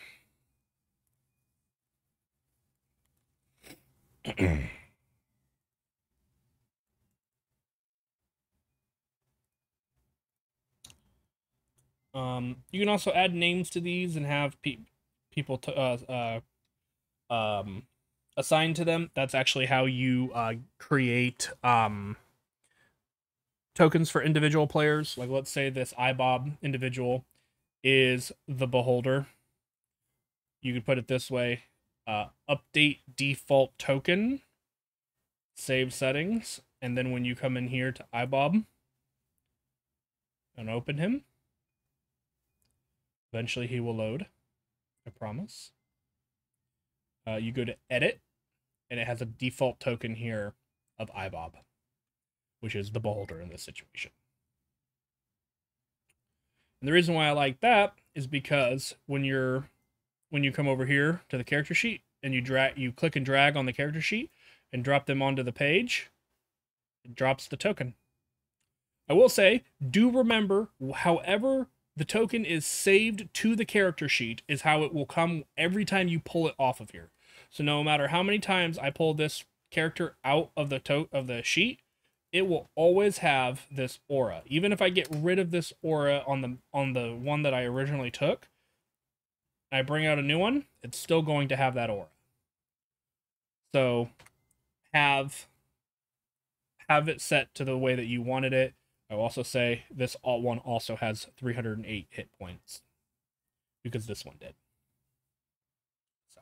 You can also add names to these and have people assigned to them. That's actually how you create tokens for individual players. Like, let's say this iBob individual is the beholder. You could put it this way: update default token, save settings, and then when you come in here to iBob and open him, eventually he will load, I promise. You go to edit, and it has a default token here of iBob, which is the beholder in this situation. And the reason why I like that is because when you come over here to the character sheet and you click and drag on the character sheet and drop them onto the page, it drops the token. I will say, do remember, however the token is saved to the character sheet is how it will come every time you pull it off of here. So no matter how many times I pull this character out of the sheet, it will always have this aura. Even if I get rid of this aura on the one that I originally took, I bring out a new one, it's still going to have that aura. So have it set to the way that you wanted it. I will also say this one also has 308 hit points because this one did. So,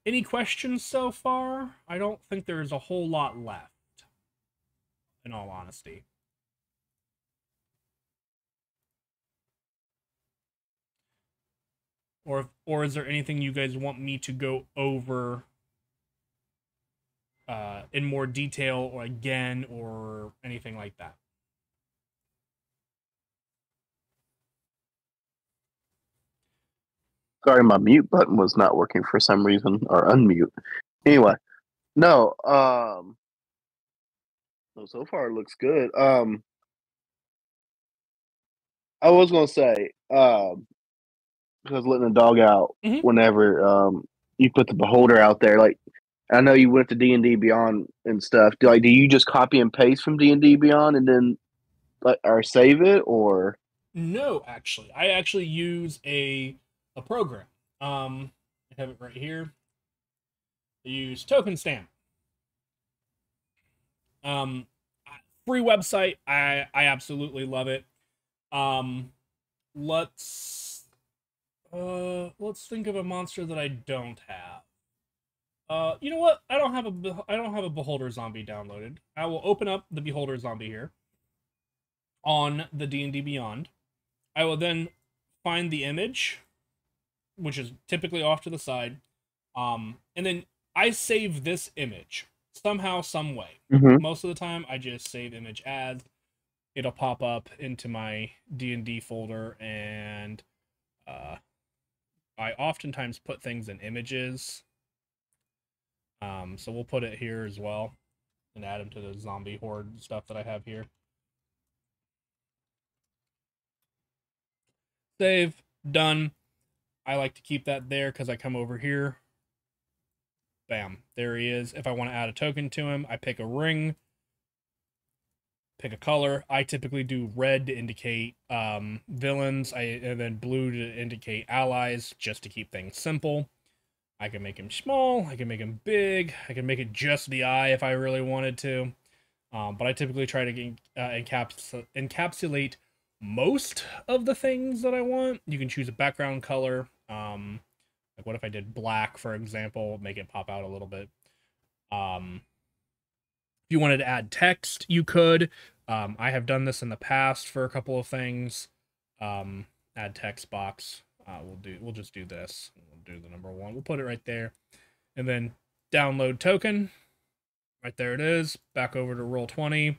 any questions so far? I don't think there's a whole lot left, in all honesty. Or is there anything you guys want me to go over in more detail or again or anything like that? Sorry, my mute button was not working for some reason, or unmute. Anyway, no. So far it looks good. I was gonna say, because letting the dog out Mhm. whenever you put the beholder out there, like I know you went to D&D Beyond and stuff. Do you just copy and paste from D&D Beyond and then like or save it or? No, actually, I actually use a program. I have it right here. I use Token Stamp. Um, Free website. I absolutely love it. Um, let's let's think of a monster that I don't have. You know what? I don't have a Beholder zombie downloaded. I will open up the Beholder zombie here on the D&D Beyond. I will then find the image, which is typically off to the side. And then I save this image somehow, some way. Mm-hmm. Most of the time, I just save image as. It'll pop up into my D&D folder, and I oftentimes put things in images. So we'll put it here as well and add them to the zombie horde stuff that I have here. Save, done. I like to keep that there because I come over here. Bam, there he is. If I want to add a token to him, I pick a ring, pick a color. I typically do red to indicate villains, and then blue to indicate allies, just to keep things simple. I can make him small, I can make him big, I can make it just the eye if I really wanted to. But I typically try to encapsulate most of the things that I want. You can choose a background color. Like what if I did black, for example, make it pop out a little bit. If you wanted to add text, you could. I have done this in the past for a couple of things. Add text box. We'll just do this. We'll do the number 1. We'll put it right there. And then download token. Right there it is. Back over to Roll20.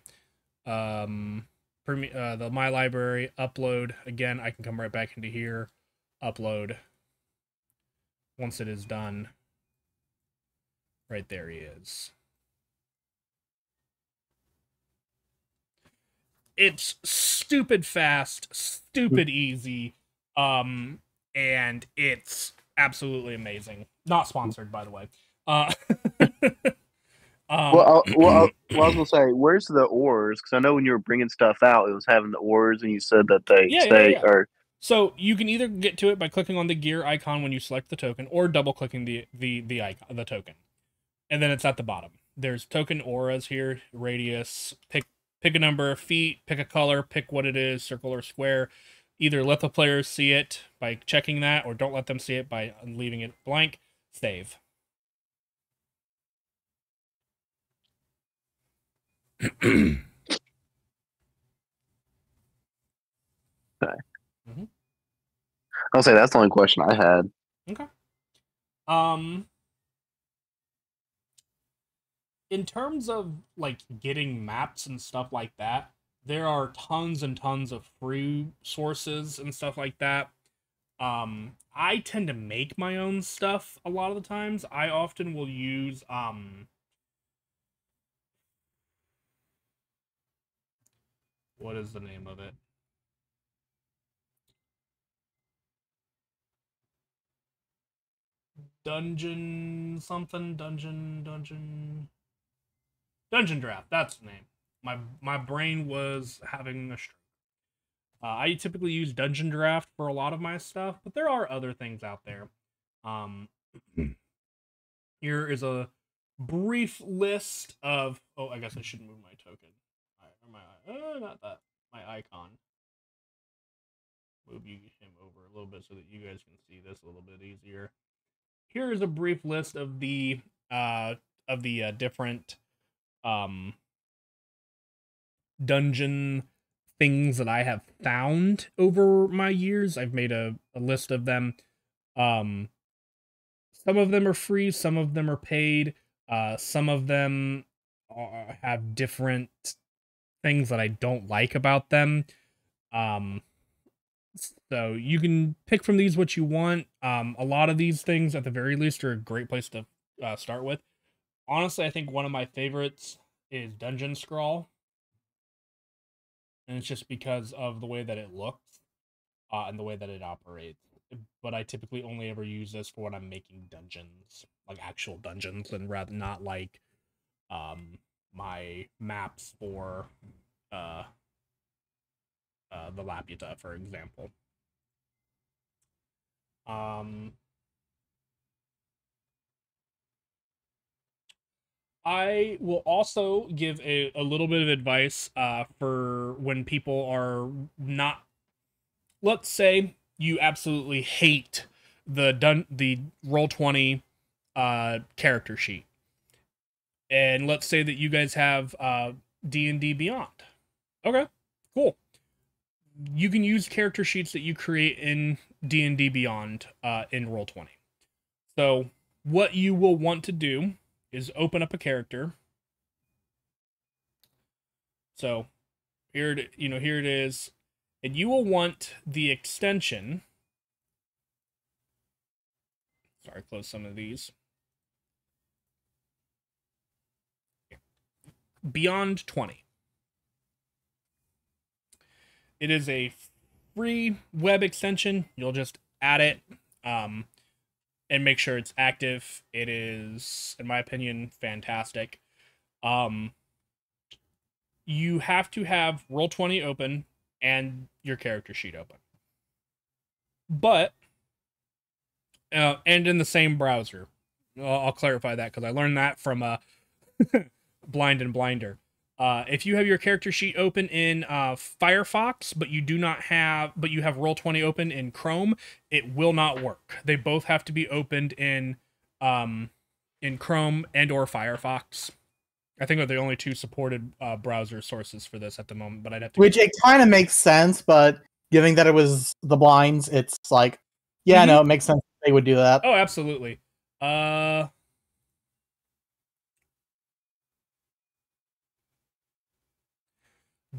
The My Library, upload. Again, I can come right back into here, upload. Once it is done, right there he is. It's stupid fast, stupid easy, and it's absolutely amazing. Not sponsored, by the way. Well, I was gonna say, where's the ores? Because I know when you were bringing stuff out, it was having the ores, and you said that they stay. Or so you can either get to it by clicking on the gear icon when you select the token, or double clicking the icon, the token, and then it's at the bottom. There's token auras here, radius. Pick a number, feet. Pick a color. Pick what it is, circle or square. Either let the players see it by checking that, or don't let them see it by leaving it blank. Save. okay. Mm-hmm. I'll say that's the only question I had. Okay. In terms of like getting maps and stuff like that, there are tons and tons of free sources and stuff like that. I tend to make my own stuff a lot of the times. I often will use what is the name of it? Dungeon Draft. That's the name. My brain was having a stroke. I typically use Dungeon Draft for a lot of my stuff, but there are other things out there. Here is a brief list of. Oh, I guess I should move my token. Not that. My icon. Move him over a little bit so that you guys can see this a little bit easier. Here is a brief list of the different dungeon things that I have found over my years. I've made a list of them. Some of them are free, some of them are paid. Some of them have different things that I don't like about them. So you can pick from these what you want. A lot of these things, at the very least, are a great place to start with. Honestly, I think one of my favorites is Dungeon Scrawl, and it's just because of the way that it looks and the way that it operates. But I typically only ever use this for when I'm making dungeons, like actual dungeons, and rather not like my maps for uh, the Laputa, for example. I will also give a little bit of advice for when people are not. Let's say you absolutely hate the Roll20 character sheet, and let's say that you guys have D&D Beyond. Okay, cool. You can use character sheets that you create in D&D Beyond in Roll20. So what you will want to do is open up a character. So here it is, and you will want the extension. Sorry, close some of these. Beyond 20. It is a free web extension. You'll just add it and make sure it's active. It is, in my opinion, fantastic. You have to have Roll20 open and your character sheet open. But, and in the same browser. I'll clarify that because I learned that from Blind and Blinder. If you have your character sheet open in Firefox, but you have Roll20 open in Chrome, it will not work. They both have to be opened in Chrome and or Firefox. I think are the only two supported browser sources for this at the moment, but I'd have to. Which it kind of makes sense, but given that it was the blinds, it's like, yeah, no, it makes sense they would do that. Oh, absolutely.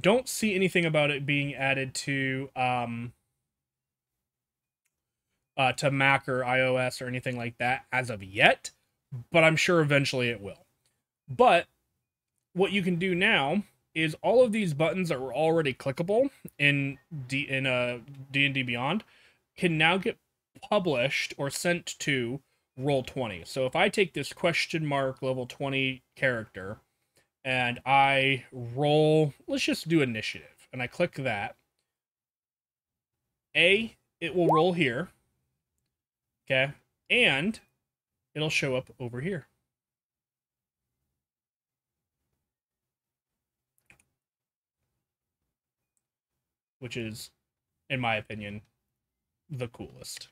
Don't see anything about it being added to Mac or iOS or anything like that as of yet, but I'm sure eventually it will. But what you can do now is all of these buttons that were already clickable in D&D Beyond can now get published or sent to Roll20. So if I take this question mark level 20 character and I roll, let's just do initiative, and I click that, it will roll here, okay, and it'll show up over here. Which is, in my opinion, the coolest.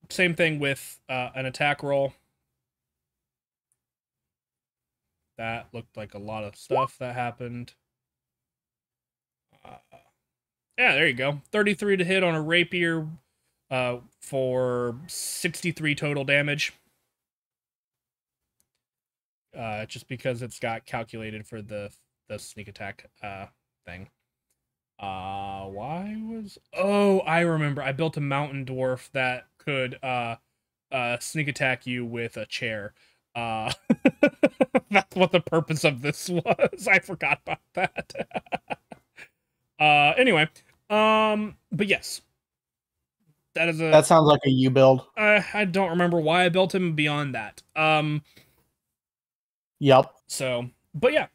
Same thing with an attack roll. That looked like a lot of stuff that happened. Yeah, there you go. 33 to hit on a rapier for 63 total damage. Just because it's got calculated for the sneak attack thing. Why was... Oh, I remember. I built a mountain dwarf that could sneak attack you with a chair. That's what the purpose of this was. I forgot about that. Anyway, but yes. That sounds like a you build. I don't remember why I built him beyond that. Yep. So, but yeah,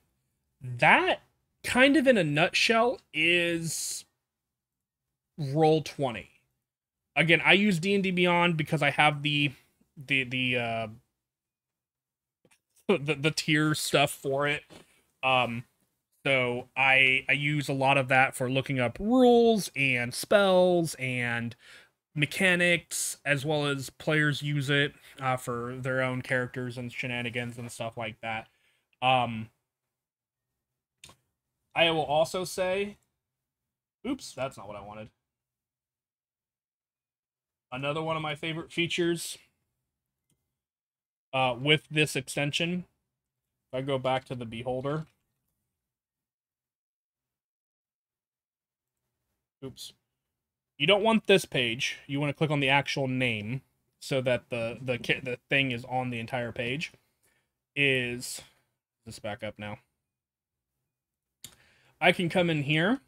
that kind of in a nutshell is Roll20. Again, I use D&D Beyond because I have the tier stuff for it. So I use a lot of that for looking up rules and spells and mechanics, as well as players use it for their own characters and shenanigans and stuff like that. I will also say, oops, that's not what I wanted. Another one of my favorite features with this extension If I go back to the beholder. Oops. You don't want this page. You want to click on the actual name so that the thing is on the entire page. Is this back up now? I can come in here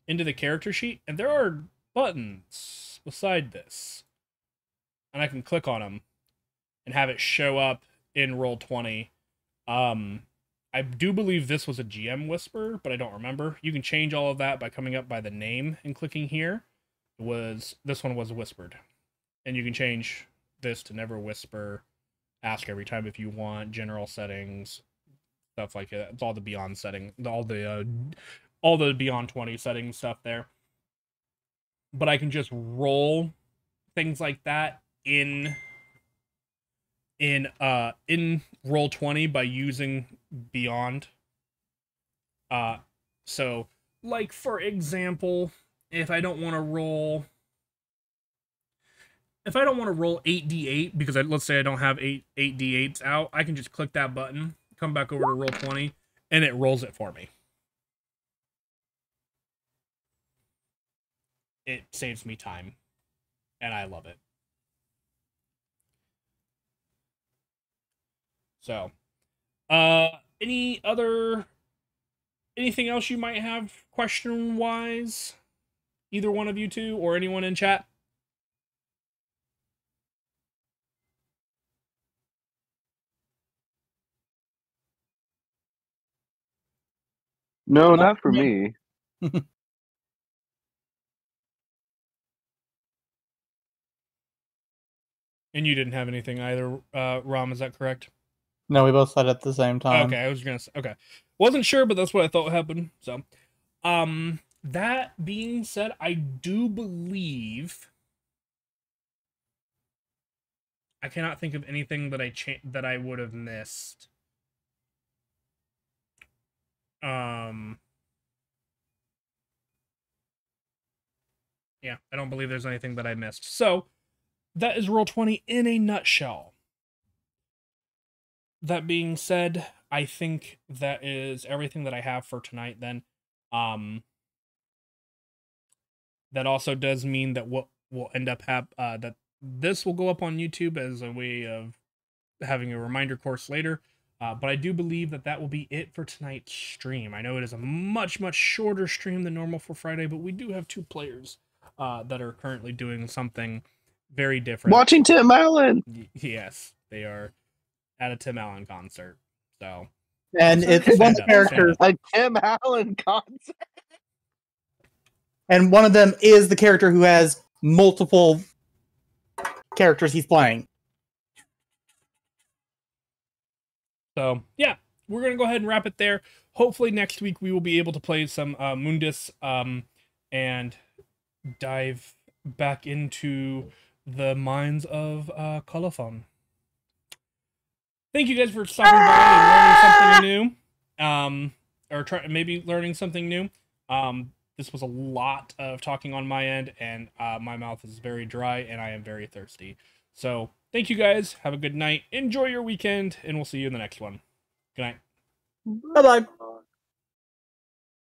into the character sheet, and there are buttons beside this, and I can click on them and have it show up in Roll20. I do believe this was a GM whisper, but I don't remember. You can change all of that by coming up by the name and clicking here. This one was whispered, and you can change this to never whisper. Ask every time if you want. General settings, stuff like that. It's all the beyond setting, all the beyond 20 settings stuff there. But I can just roll things like that in Roll20 by using beyond. So like for example, if I don't want to roll 8d8 because let's say I don't have 8d8s out, I can just click that button, come back over to Roll20, and it rolls it for me. It saves me time, and I love it. So, anything else you might have question-wise? Either one of you two or anyone in chat? No, not for me. And you didn't have anything either, Rom, is that correct? No, we both said it at the same time. Okay, I was gonna say, okay. Wasn't sure, but that's what I thought happened. So, that being said, I do believe I cannot think of anything that I would have missed. Yeah, I don't believe there's anything that I missed. So, that is Roll20 in a nutshell. That being said, I think that is everything that I have for tonight then. That also does mean that what will end up that this will go up on YouTube as a way of having a reminder course later. But I do believe that will be it for tonight's stream. I know it is a much, much shorter stream than normal for Friday, but we do have 2 players that are currently doing something very different. Watching Tim Allen. Yes, they are at a Tim Allen concert. So, and it's one of the characters. A Tim Allen concert. And one of them is the character who has multiple characters he's playing. So, yeah, we're going to go ahead and wrap it there. Hopefully next week we will be able to play some Mundus and dive back into the minds of Colophon. Thank you guys for stopping by and learning something new. Maybe learning something new. This was a lot of talking on my end, and my mouth is very dry, and I am very thirsty. So, thank you guys. Have a good night. Enjoy your weekend, and we'll see you in the next one. Good night. Bye-bye.